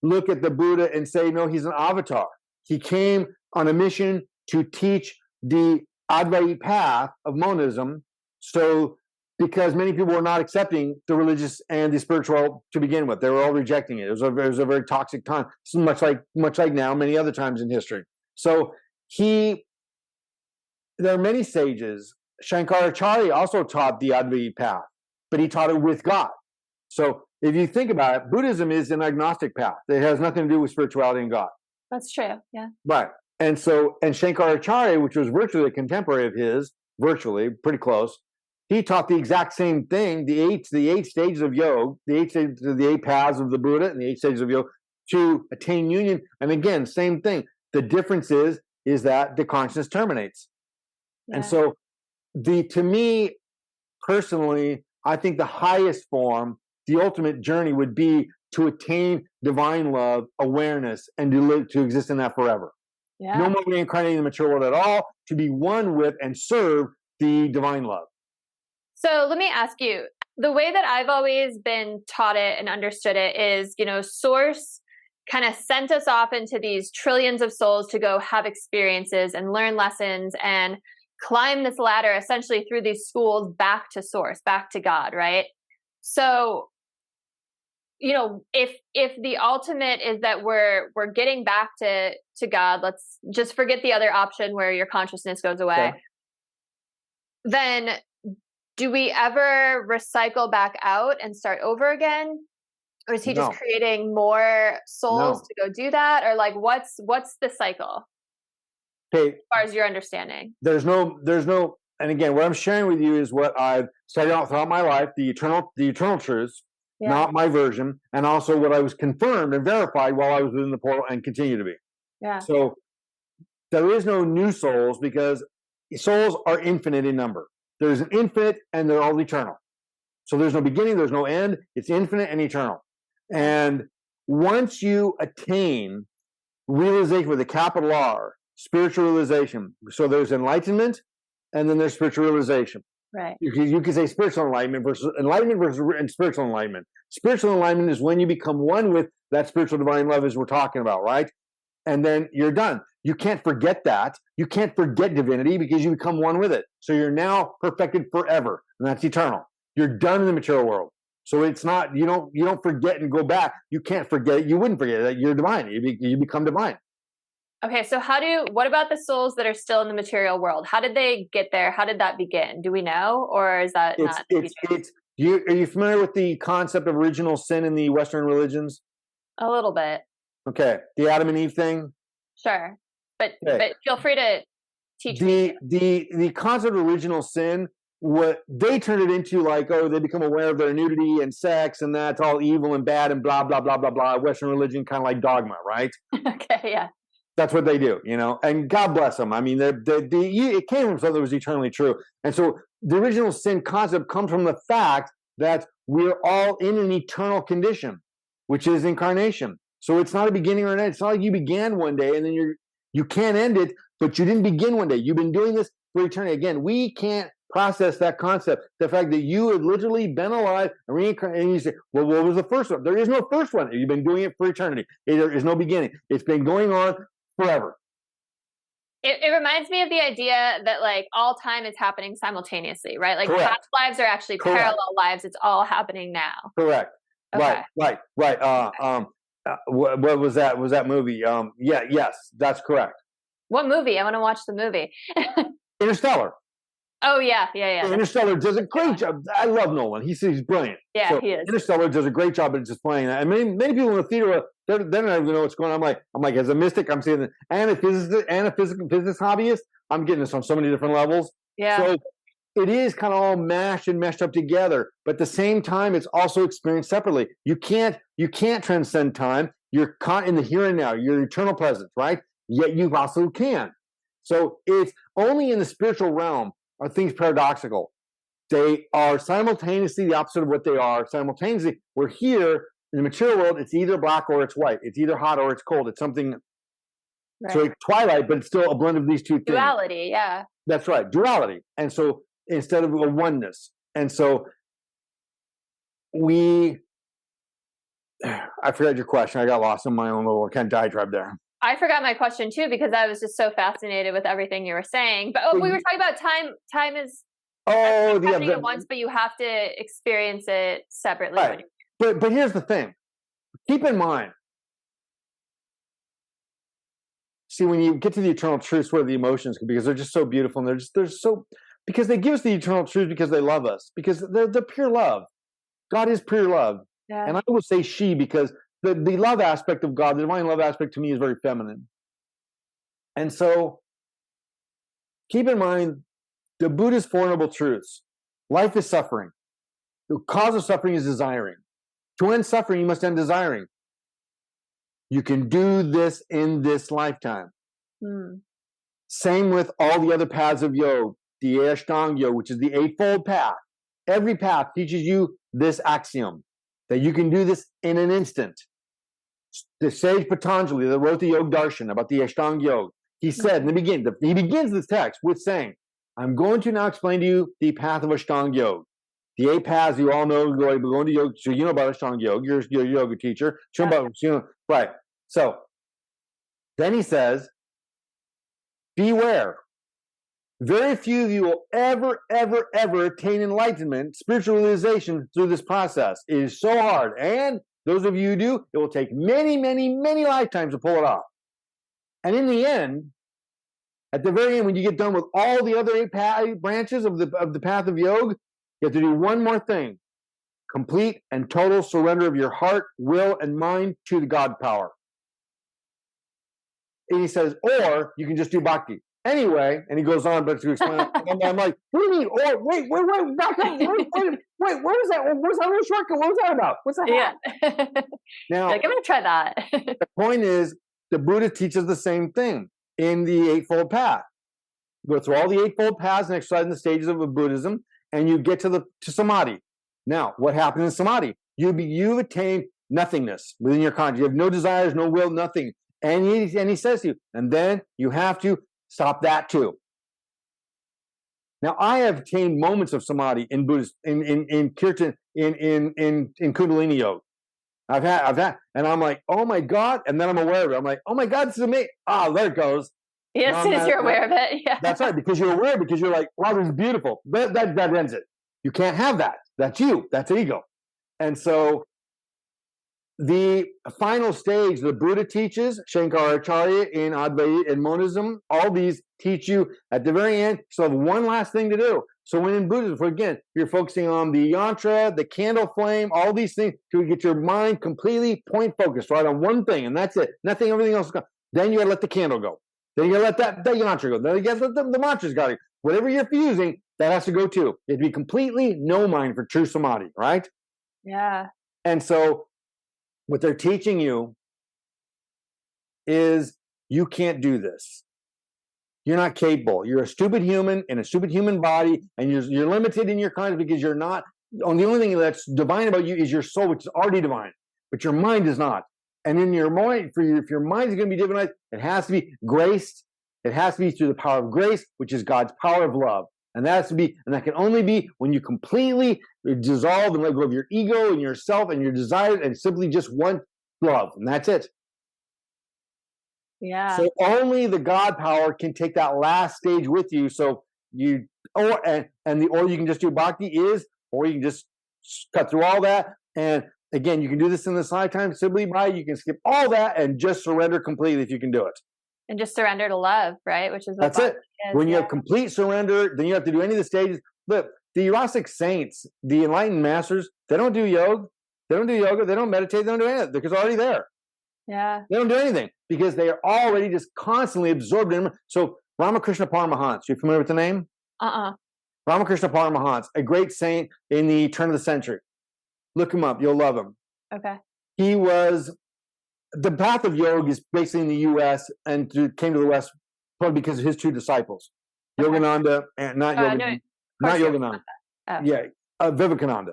look at the Buddha and say, no, he's an avatar. He came on a mission to teach the Advaita path of monism. So, because many people were not accepting the religious and the spiritual to begin with, they were all rejecting it. It was a very toxic time, so much like now, many other times in history. So there are many sages. Shankaracharya also taught the Advaita path, but he taught it with God. So if you think about it, Buddhism is an agnostic path. It has nothing to do with spirituality and God. That's true. Yeah. Right. And Shankaracharya, which was virtually a contemporary of his, virtually pretty close, he taught the exact same thing, the eight stages of yoga, the eight paths of the Buddha and the 8 stages of yoga to attain union. And again, same thing. The difference is that the consciousness terminates. Yeah. And so to me personally, I think the highest form, the ultimate journey would be to attain divine love, awareness, and to exist in that forever. Yeah. No more reincarnating in the material world at all, to be one with and serve the divine love. So let me ask you, the way that I've always been taught it and understood it is, Source kind of sent us off into these trillions of souls to go have experiences and learn lessons and climb this ladder essentially through these schools back to Source, back to God, right? So, if the ultimate is that we're getting back to God, let's just forget the other option where your consciousness goes away. Okay. Then do we ever recycle back out and start over again? Or is he just creating more souls to go do that? Or like, what's the cycle? Okay. As far as your understanding. There's no, and again, what I'm sharing with you is what I've studied out throughout my life, the eternal truths, not my version, and also what I was confirmed and verified while I was within the portal and continue to be. Yeah. So there is no new souls because souls are infinite in number. There's an infinite and they're all eternal. So there's no beginning, there's no end. It's infinite and eternal. And once you attain realization with a capital R, spiritual realization, so there's enlightenment and then there's spiritual realization. Right. You can say spiritual enlightenment versus and spiritual enlightenment. Spiritual enlightenment is when you become one with that spiritual divine love as we're talking about, right? And then you're done. You can't forget that. You can't forget divinity because you become one with it. So you're now perfected forever, and that's eternal. You're done in the material world. So it's not, you don't forget and go back. You can't forget it. You wouldn't forget it. You're divine. You become divine. Okay, so what about the souls that are still in the material world? How did they get there? How did that begin? Do we know, or is that not? Are you familiar with the concept of original sin in the Western religions? A little bit. Okay, the Adam and Eve thing. Sure, but feel free to teach me. The concept of original sin, what they turned it into, like, they become aware of their nudity and sex, and that's all evil and bad and blah blah blah blah blah. Western religion, kind of like dogma, right? Okay, yeah. That's what they do, and God bless them. I mean, it came from something that was eternally true. And so the original sin concept comes from the fact that we're all in an eternal condition, which is incarnation. So it's not a beginning or an end. It's not like you began one day and then you can't end it, but you didn't begin one day. You've been doing this for eternity. Again, we can't process that concept. The fact that you had literally been alive and reincarnated, and you say, well, what was the first one? There is no first one. You've been doing it for eternity. There is no beginning. It's been going on forever. It reminds me of the idea that like all time is happening simultaneously, right? Like Correct. past lives are actually Correct. parallel lives. It's all happening now. Correct. Okay. Right. What was that? Was that movie? Yes, that's correct. What movie? I want to watch the movie. Interstellar. Oh yeah. Interstellar does a great job. I love Nolan. He's brilliant. Yeah, so he is. Interstellar does a great job at just playing that. And many people in the theater, they don't even know what's going on. I'm like, as a mystic, I'm seeing and a physics hobbyist, I'm getting this on so many different levels. Yeah. So it is kind of all mashed and meshed up together, but at the same time, it's also experienced separately. You can't transcend time. You're caught in the here and now. You're eternal presence, right? Yet you also can. So it's only in the spiritual realm are things paradoxical. They are simultaneously the opposite of what they are. Simultaneously, we're here in the material world. It's either black or it's white. It's either hot or it's cold. It's something. Right. So it's twilight, but it's still a blend of these two things. Duality, yeah. That's right, duality. And so instead of a oneness. And so I forgot your question. I got lost in my own little kind of diatribe there. I forgot my question too, because I was just so fascinated with everything you were saying. But we were talking about time. Time is happening at once, but you have to experience it separately. Right. But here's the thing. Keep in mind. See, when you get to the eternal truths, where the emotions, because they're just so beautiful, and they're so, because they give us the eternal truth because they love us, because they're pure love. God is pure love. Yeah. And I will say she, because the love aspect of God, the divine love aspect to me is very feminine. And so keep in mind the Buddha's Four Noble Truths. Life is suffering. The cause of suffering is desiring. To end suffering, you must end desiring. You can do this in this lifetime. Same with all the other paths of yoga, the Ashtanga yoga, which is the Eightfold Path. Every path teaches you this axiom, that you can do this in an instant. The sage Patanjali that wrote the Yoga Darshan about the Ashtanga yoga, he said in the beginning, he begins this text with saying, I'm going to now explain to you the path of Ashtanga yoga. The 8 paths you all know, going to yoga, so you know about Ashtanga yoga. You're a yoga teacher. Right. So then he says, beware. Very few of you will ever, ever, ever attain enlightenment, spiritual realization through this process. It is so hard. And those of you who do, it will take many, many, many lifetimes to pull it off. And in the end, at the very end, when you get done with all the other 8 branches of the path of yoga, you have to do one more thing. Complete and total surrender of your heart, will, and mind to the God power. And he says, or you can just do bhakti. Anyway, and he goes on, but to explain it, and I'm like, what do you mean? Or wait, back up. Wait, what was that? What was that little shortcut? What was that about? What's that? Yeah. Now, I'm gonna try that. The point is, the Buddha teaches the same thing in the Eightfold Path. You go through all the Eightfold Paths and exercise in the stages of Buddhism, and you get to samadhi. Now, what happens in samadhi? You've attained nothingness within your conscience. You have no desires, no will, nothing. And he says to you, and then you have to stop that too. Now, I have attained moments of samadhi in Buddhist, in kirtan, in Kundalini yoga. I've had, and I'm like, oh my God, and then I'm aware of it. I'm like, oh my God, this is amazing. There it goes. Yes, since you're aware of it. Yeah. That's right, because you're aware, because you're like, wow, this is beautiful. That ends it. You can't have that. That's you. That's ego. And so the final stage the Buddha teaches, Shankaracharya in Advaita and Monism, all these teach you at the very end, so have one last thing to do. So when in Buddhism, again, you're focusing on the yantra, the candle flame, all these things to get your mind completely point focused, right, on one thing, and that's it. Nothing, everything else. Then you got to let the candle go. Then you got to let that yantra go. Then you got to let the mantras go. Whatever you're fusing, that has to go too. It would be completely no mind for true samadhi, right? Yeah. And so what they're teaching you is you can't do this. You're not capable. You're a stupid human in a stupid human body, and you're limited in your conscience because you're not. The only thing that's divine about you is your soul, which is already divine, but your mind is not. And in your mind, if your mind is going to be divinized, it has to be graced. It has to be through the power of grace, which is God's power of love. And that can only be when you completely dissolve and let go of your ego and yourself and your desires and simply just want love. And that's it. Yeah. So only the God power can take that last stage with you. So or you can just do bhakti or you can just cut through all that. And again, you can do this in this lifetime simply by, you can skip all that and just surrender completely if you can do it. And just surrender to love, right? Which is what that's it. When you have complete surrender, then you have to do any of the stages. Look, the Eurasic saints, the enlightened masters, they don't do yoga. They don't do yoga. They don't meditate. They don't do anything because they're already there. Yeah. They don't do anything because they are already just constantly absorbed in them. So Ramakrishna Paramahansa, you familiar with the name? Ramakrishna Paramahansa, a great saint in the turn of the century. Look him up. You'll love him. Okay. He was... The path of yoga is basically in the U.S. and came to the West probably because of his 2 disciples, Yogananda and not Yogananda. Vivekananda.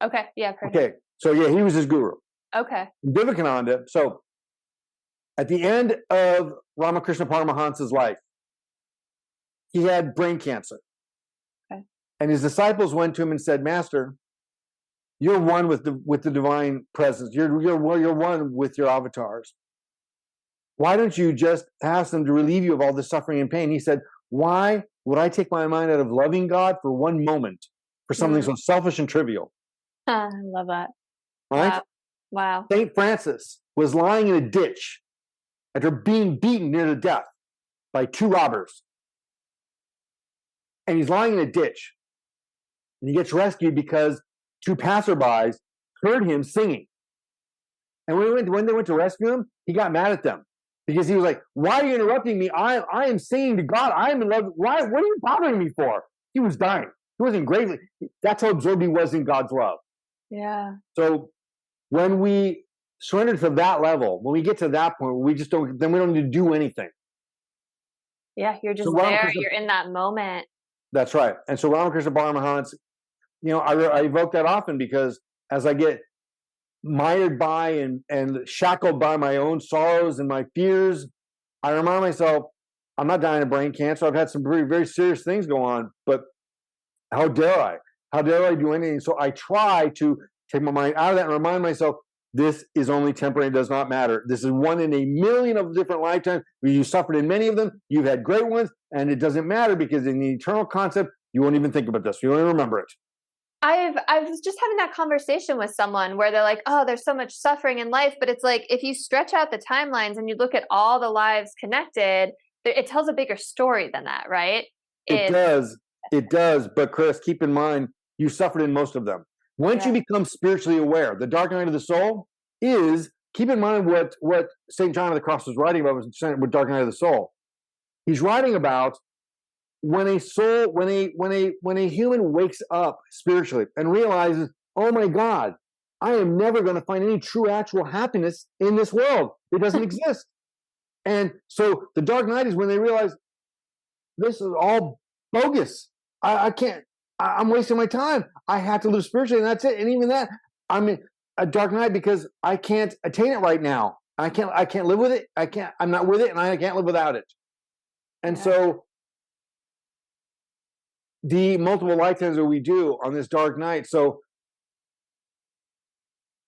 Okay, yeah. Okay, so yeah, he was his guru. Okay. Vivekananda. So at the end of Ramakrishna Paramahansa's life, he had brain cancer. Okay. And his disciples went to him and said, Master, you're one with the divine presence. You're one with your avatars. Why don't you just ask them to relieve you of all the suffering and pain? He said, why would I take my mind out of loving God for one moment for something so selfish and trivial? I love that. Right? Wow. St. Francis was lying in a ditch after being beaten near to death by 2 robbers. And he's lying in a ditch. And he gets rescued because 2 passerbys heard him singing. And when they went to rescue him, he got mad at them because he was like, why are you interrupting me? I am singing to God. I am in love. What are you bothering me for? He was dying. He wasn't gravely. That's how absorbed he was in God's love. Yeah. So when we surrender to that level, when we get to that point, we don't need to do anything. Yeah, you're just there. You're in that moment. That's right. And so Ramakrishna Paramahansa, I evoke that often because as I get mired by and shackled by my own sorrows and my fears, I remind myself, I'm not dying of brain cancer. I've had some very, very serious things go on, but how dare I? How dare I do anything? So I try to take my mind out of that and remind myself, this is only temporary. It does not matter. This is one in a million of different lifetimes. You suffered in many of them. You've had great ones, and it doesn't matter because in the eternal concept, you won't even think about this. You won't even remember it. I was just having that conversation with someone where they're like, oh, there's so much suffering in life. But it's like, if you stretch out the timelines and you look at all the lives connected, it tells a bigger story than that, right? It does. It does. But Chris, keep in mind, you suffered in most of them. Once you become spiritually aware, the dark night of the soul is, keep in mind what St. John of the Cross was writing about with dark night of the soul. He's writing about when a human wakes up spiritually and realizes, oh my God, I am never going to find any true actual happiness in this world. It doesn't exist. And so the dark night is when they realize this is all bogus. I can't, I'm wasting my time. I have to live spiritually and that's it. And even that, I'm in a dark night because I can't attain it right now. I can't live with it. I'm not with it and I can't live without it. And so the multiple lifetimes that we do on this dark night. So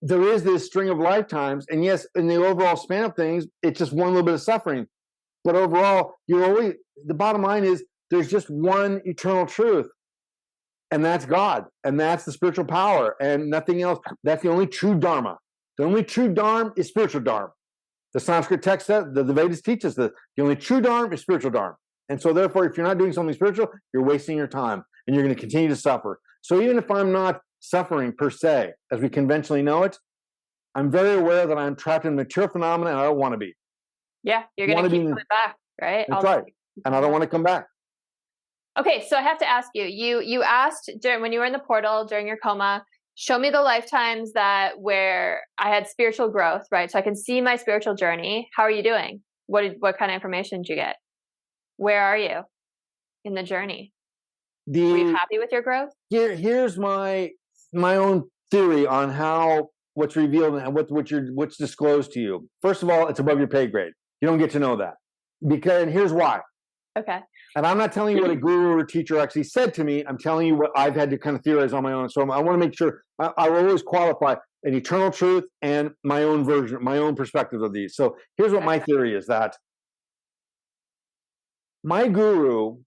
there is this string of lifetimes, and yes, in the overall span of things, it's just one little bit of suffering. But overall, the bottom line is there's just one eternal truth, and that's God, and that's the spiritual power, and nothing else. That's the only true Dharma. The only true Dharma is spiritual Dharma. The Sanskrit text says, the Vedas teach us that the only true Dharma is spiritual Dharma. And so therefore, if you're not doing something spiritual, you're wasting your time and you're going to continue to suffer. So even if I'm not suffering per se, as we conventionally know it, I'm very aware that I'm trapped in material phenomena and I don't want to be. Yeah, you're going to keep coming back, right? That's right. And I don't want to come back. Okay, so I have to ask you, you asked when you were in the portal during your coma, show me the lifetimes where I had spiritual growth, right? So I can see my spiritual journey. How are you doing? What kind of information did you get? Where are you in the journey? Were you happy with your growth? Here's my own theory on what's revealed and what's disclosed to you. First of all, it's above your pay grade. You don't get to know that. And here's why. Okay. And I'm not telling you what a guru or teacher actually said to me. I'm telling you what I've had to kind of theorize on my own. So I want to make sure I will always qualify an eternal truth and my own version, my own perspective of these. So here's what my theory is, that my guru,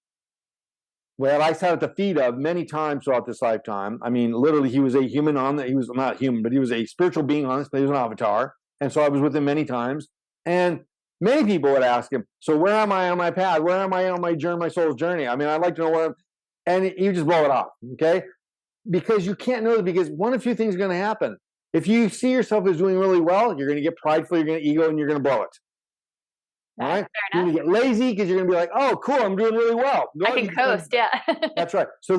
well, I sat at the feet of many times throughout this lifetime. I mean, literally, he was a human he was not human, but he was a spiritual being on this, but he was an avatar. And so I was with him many times. And many people would ask him, so where am I on my path? Where am I on my journey, my soul's journey? I mean, I'd like to know where and you just blow it off, okay? Because you can't know that, because one of two things is going to happen. If you see yourself as doing really well, you're going to get prideful, you're going to ego, and you're going to blow it. All right. You're going to get lazy because you're going to be like, "Oh, cool, I'm doing really well. I can coast." Yeah. That's right. So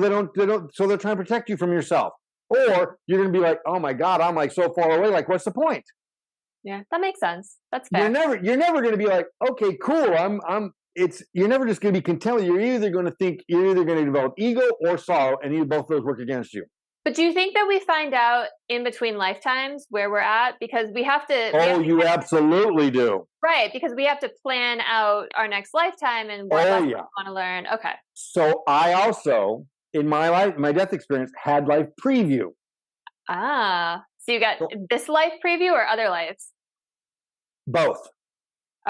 so they're trying to protect you from yourself. Or you're going to be like, "Oh my God, I'm like so far away. Like, what's the point?" Yeah, that makes sense. That's fair. You're never going to be like, "Okay, cool. You're never just going to be content. You're either going to develop ego or sorrow, and both of those work against you. But do you think that we find out in between lifetimes where we're at? Because we have to... You absolutely do. Right, because we have to plan out our next lifetime and what lessons we want to learn. Okay. So I also in my life, my death experience, had life preview. Ah, so you got this life preview or other lives? Both.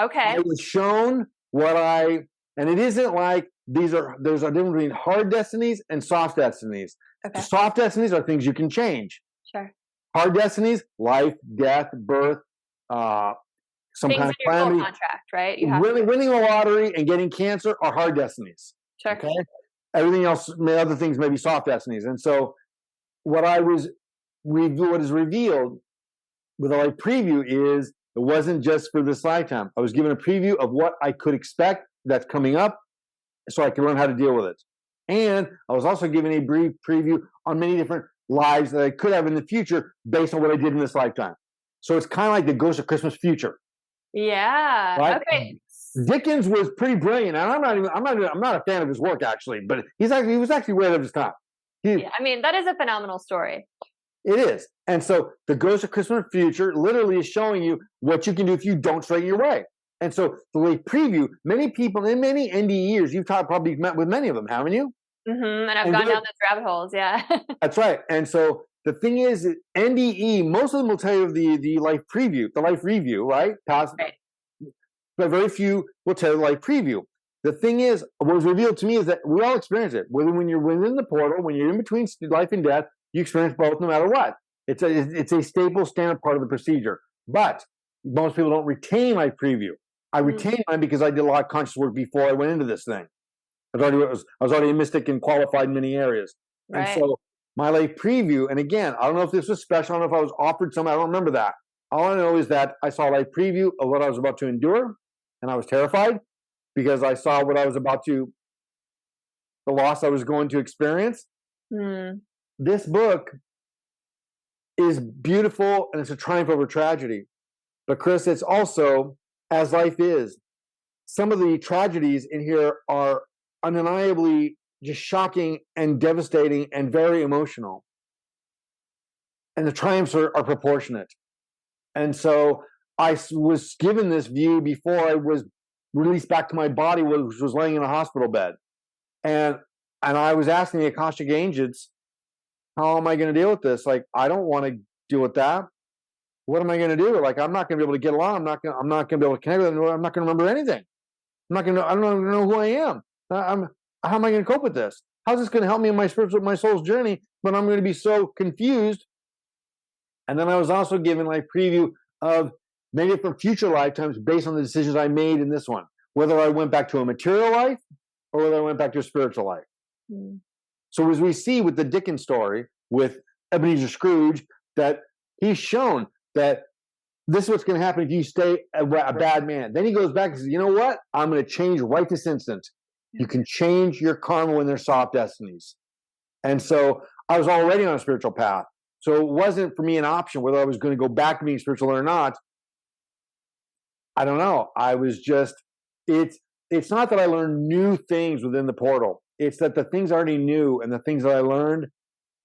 Okay. I was shown and it isn't like there's a difference between hard destinies and soft destinies. Okay. Soft destinies are things you can change. Sure. Hard destinies, life, death, birth, some Things kind of in your soul calamity. contract, right? Winning the lottery and getting cancer are hard destinies. Sure. Okay. Everything else, other things may be soft destinies. And so what is revealed with a life preview is it wasn't just for this lifetime. I was given a preview of what I could expect that's coming up so I could learn how to deal with it. And I was also given a brief preview on many different lives that I could have in the future based on what I did in this lifetime. So it's kind of like the Ghost of Christmas Future. Yeah. Right? Okay. Dickens was pretty brilliant, and I'm not a fan of his work actually, but he was actually way ahead of his time. I mean, that is a phenomenal story. It is. And so the Ghost of Christmas Future literally is showing you what you can do if you don't straighten your way. And so the life preview, many people in many NDE years, you've probably met with many of them, haven't you? Mm-hmm. And I've gone down those rabbit holes, yeah. That's right. And so the thing is, NDE, most of them will tell you the life preview, the life review, right? Right. But very few will tell you the life preview. The thing is, what was revealed to me is that we all experience it. Whether when you're within the portal, when you're in between life and death, you experience both no matter what. It's a staple standard part of the procedure. But most people don't retain life preview. I retained mine because I did a lot of conscious work before I went into this thing. I was already a mystic and qualified in many areas. Right. And so my life preview, and again, I don't know if this was special, I don't know if I was offered something, I don't remember that. All I know is that I saw a life preview of what I was about to endure, and I was terrified because I saw the loss I was going to experience. This book is beautiful, and it's a triumph over tragedy. But Chris, it's also, as life is, some of the tragedies in here are undeniably just shocking and devastating and very emotional. And the triumphs are proportionate. And so I was given this view before I was released back to my body, which was laying in a hospital bed. And I was asking the Akashic agents, how am I going to deal with this? Like, I don't want to deal with that. What am I going to do? Like, I'm not going to be able to get along. I'm not going to be able to connect with them. I'm not going to remember anything. I don't even know who I am. How am I going to cope with this? How's this going to help me in my soul's journey? But I'm going to be so confused. And then I was also given like preview of many different future lifetimes based on the decisions I made in this one, whether I went back to a material life or whether I went back to a spiritual life. So as we see with the Dickens story with Ebenezer Scrooge, that he's shown that this is what's going to happen if you stay a bad man. Then he goes back and says, you know what? I'm going to change right this instant. You can change your karma when they're soft destinies. And so I was already on a spiritual path. So it wasn't for me an option whether I was going to go back to being spiritual or not. I don't know. I was just, it's not that I learned new things within the portal. It's that the things I already knew and the things that I learned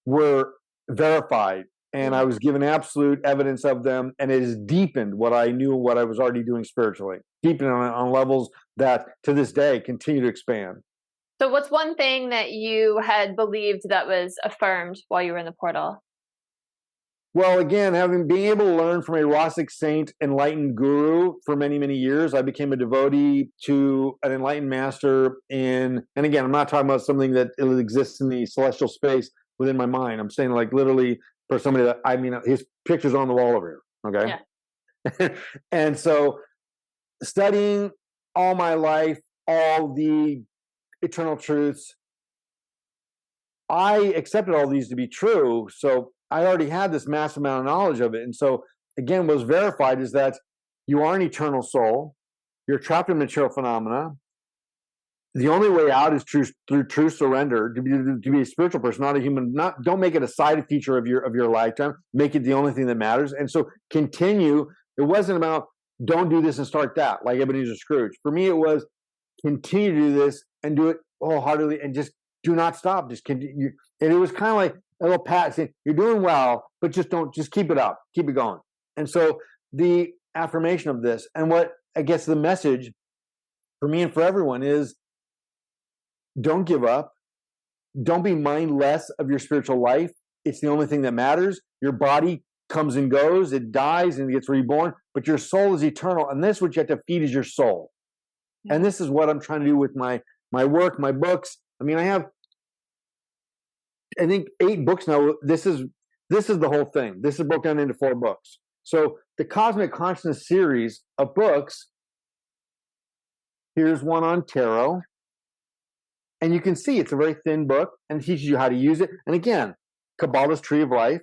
were verified. And I was given absolute evidence of them. And it has deepened what I knew and what I was already doing spiritually. Deepened on levels that to this day continue to expand. So what's one thing that you had believed that was affirmed while you were in the portal? Well, again, being able to learn from a Rasic saint, enlightened guru for many, many years, I became a devotee to an enlightened master and again, I'm not talking about something that exists in the celestial space within my mind. I'm saying like literally for somebody that, his picture's on the wall over here, okay? Yeah. And so studying all my life, all the eternal truths, I accepted all these to be true, so I already had this massive amount of knowledge of it. And so, again, what was verified is that you are an eternal soul. You're trapped in material phenomena. The only way out is through true surrender, to be a spiritual person, not a human. Don't make it a side feature of your lifetime. Make it the only thing that matters. And so continue. It wasn't about don't do this and start that, like Ebenezer Scrooge. For me, it was continue to do this and do it wholeheartedly and just do not stop. Just continue. And it was kind of like a little pat saying, you're doing well, but just keep it up, keep it going. And so the affirmation of this, and what I guess the message for me and for everyone is, don't give up, don't be mindless of your spiritual life. It's the only thing that matters. Your body comes and goes, it dies and it gets reborn, but your soul is eternal. And this is what you have to feed is your soul. Yeah. And this is what I'm trying to do with my work, my books. I mean, I have, I think 8 books now. This is the whole thing. This is broken down into 4 books. So the Cosmic Consciousness series of books, here's one on tarot. And you can see it's a very thin book and it teaches you how to use it. And again, Kabbalah's Tree of Life,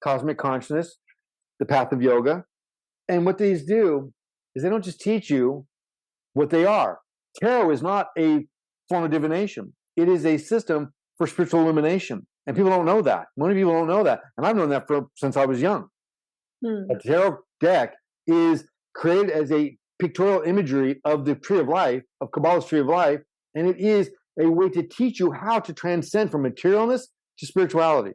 Cosmic Consciousness, the Path of Yoga. And what these do is they don't just teach you what they are. Tarot is not a form of divination. It is a system for spiritual illumination. And people don't know that. Many people don't know that. And I've known that since I was young. A tarot deck is created as a pictorial imagery of the Tree of Life, of Kabbalah's Tree of Life, and it is a way to teach you how to transcend from materialness to spirituality.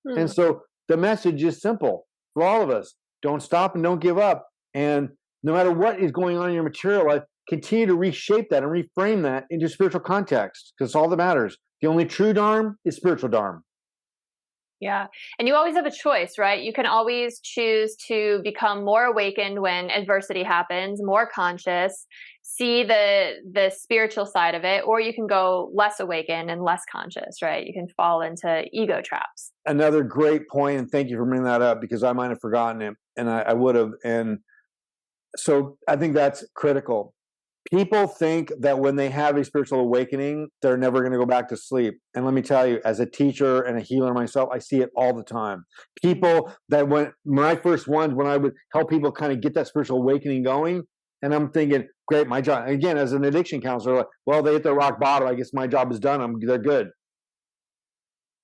And so the message is simple for all of us. Don't stop and don't give up. And no matter what is going on in your material life, continue to reshape that and reframe that into spiritual context, because it's all that matters. The only true Dharma is spiritual Dharma. Yeah. And you always have a choice, right? You can always choose to become more awakened when adversity happens, more conscious, see the spiritual side of it, or you can go less awakened and less conscious, right? You can fall into ego traps. Another great point, and thank you for bringing that up, because I might have forgotten it, and I would have. And so I think that's critical. People think that when they have a spiritual awakening, they're never going to go back to sleep. And let me tell you, as a teacher and a healer myself, I see it all the time. People that when I would help people kind of get that spiritual awakening going, and I'm thinking, great, my job, again, as an addiction counselor, like, well, they hit their rock bottom. I guess my job is done. They're good.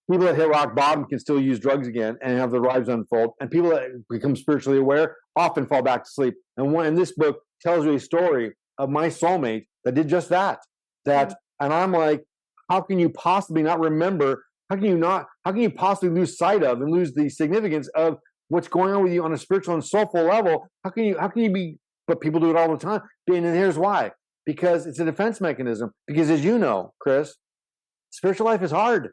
People that hit rock bottom can still use drugs again and have their lives unfold. And people that become spiritually aware often fall back to sleep. And this book tells you a story of my soulmate that did just that. And I'm like, how can you possibly not remember? How can you possibly lose sight of and lose the significance of what's going on with you on a spiritual and soulful level? How can you be, but people do it all the time. And here's why. Because it's a defense mechanism. Because as you know, Chris, spiritual life is hard.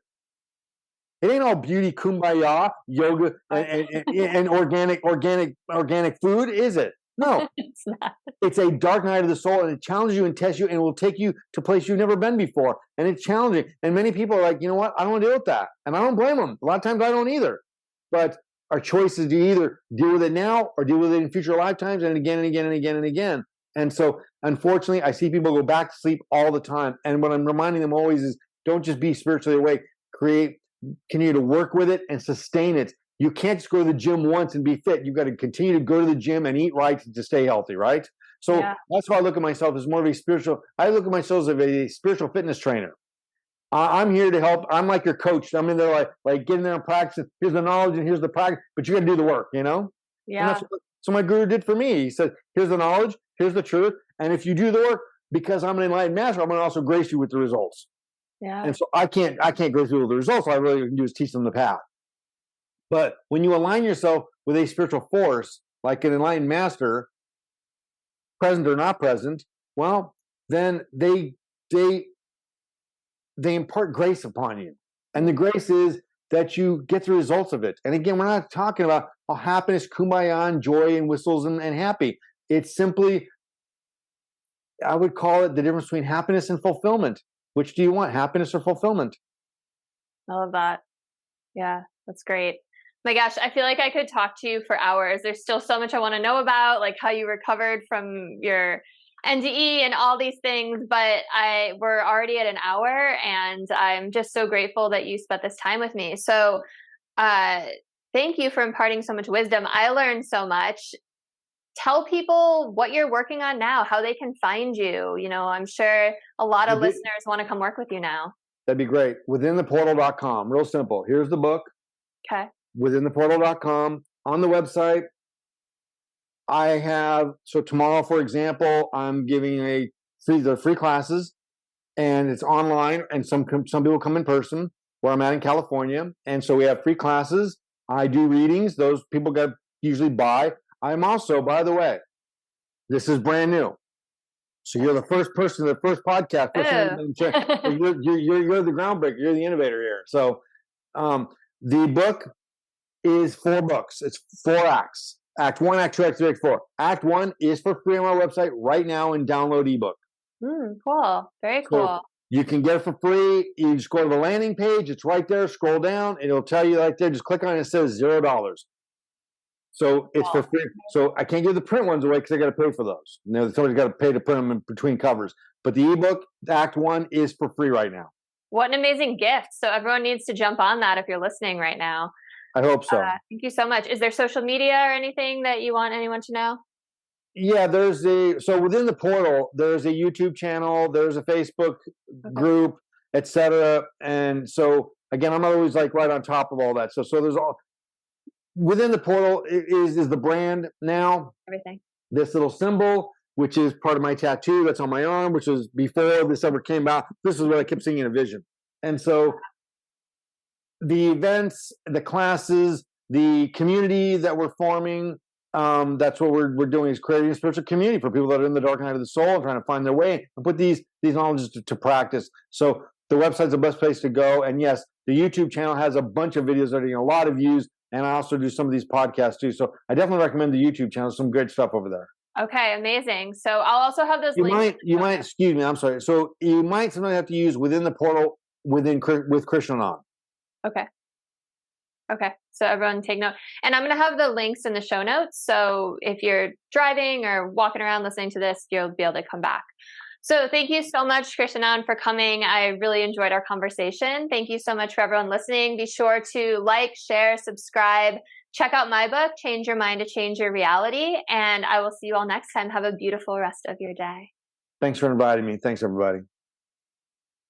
It ain't all beauty, kumbaya, yoga, and organic food, is it? No, it's not. It's a dark night of the soul, and it challenges you and tests you, and will take you to places you've never been before. And it's challenging. And many people are like, you know what? I don't want to deal with that. And I don't blame them. A lot of times I don't either. But our choice is to either deal with it now or deal with it in future lifetimes, and again and again and again and again. And so, unfortunately, I see people go back to sleep all the time. And what I'm reminding them always is, don't just be spiritually awake. Continue to work with it and sustain it. You can't just go to the gym once and be fit. You've got to continue to go to the gym and eat right to stay healthy, right? So That's why I look at myself as more of a spiritual. I look at myself as a spiritual fitness trainer. I'm here to help. I'm like your coach. I'm in there like getting there and practicing. Here's the knowledge and here's the practice, but you got to do the work, you know? Yeah. And that's what my guru did for me. He said, here's the knowledge, here's the truth. And if you do the work, because I'm an enlightened master, I'm going to also grace you with the results. Yeah. And so I can't grace you with the results. All I really can do is teach them the path. But when you align yourself with a spiritual force, like an enlightened master, present or not present, well, then they impart grace upon you. And the grace is that you get the results of it. And again, we're not talking about happiness, kumbaya, and joy, and whistles, and happy. It's simply, I would call it the difference between happiness and fulfillment. Which do you want, happiness or fulfillment? I love that. Yeah, that's great. My gosh, I feel like I could talk to you for hours. There's still so much I want to know about, like how you recovered from your NDE and all these things, but we're already at an hour, and I'm just so grateful that you spent this time with me. So thank you for imparting so much wisdom. I learned so much. Tell people what you're working on now, how they can find you. You know, I'm sure a lot of listeners want to come work with you now. That'd be great. Withintheportal.com. Real simple. Here's the book. Okay. Withintheportal.com. On the website, I have, so tomorrow, for example, I'm giving the free classes, and it's online, and some people come in person, where I'm at in California. And so we have free classes. I do readings. Those people usually buy. I'm also, by the way, this is brand new. So you're the first person, the first podcast. You're the groundbreaker. You're the innovator here. So the book is 4 books. It's 4 acts. Act 1, Act 2, Act 3, Act 4. Act 1 is for free on my website right now in download ebook. Cool. Very cool. So you can get it for free. You just go to the landing page. It's right there. Scroll down. It'll tell you right there. Just click on it. It says $0. So it's for free. So I can't give the print ones away because I got to pay for those. Somebody's got to pay to put them in between covers. But the ebook, Act 1, is for free right now. What an amazing gift. So everyone needs to jump on that if you're listening right now. I hope so. Thank you so much. Is there social media or anything that you want anyone to know? Yeah, so within the portal, there's a YouTube channel, there's a Facebook group, etc. And so again, I'm not always like right on top of all that. So there's all within the portal is the brand now. Everything. This little symbol, which is part of my tattoo that's on my arm, which was before this ever came out. This is what I kept seeing in a vision. And so the events, the classes, the community that we're forming, that's what we're doing, is creating a spiritual community for people that are in the dark night of the soul and trying to find their way and put these knowledges to practice. So the website's the best place to go. And yes, the YouTube channel has a bunch of videos that are getting a lot of views. And I also do some of these podcasts too. So I definitely recommend the YouTube channel. Some great stuff over there. Okay, amazing. So I'll also have those links. You might, excuse me, I'm sorry. So you might sometimes have to use within the portal with Krishnanand. Okay. So everyone take note. And I'm going to have the links in the show notes. So if you're driving or walking around listening to this, you'll be able to come back. So thank you so much, Krishnanand, for coming. I really enjoyed our conversation. Thank you so much for everyone listening. Be sure to like, share, subscribe. Check out my book, Change Your Mind to Change Your Reality. And I will see you all next time. Have a beautiful rest of your day. Thanks for inviting me. Thanks, everybody.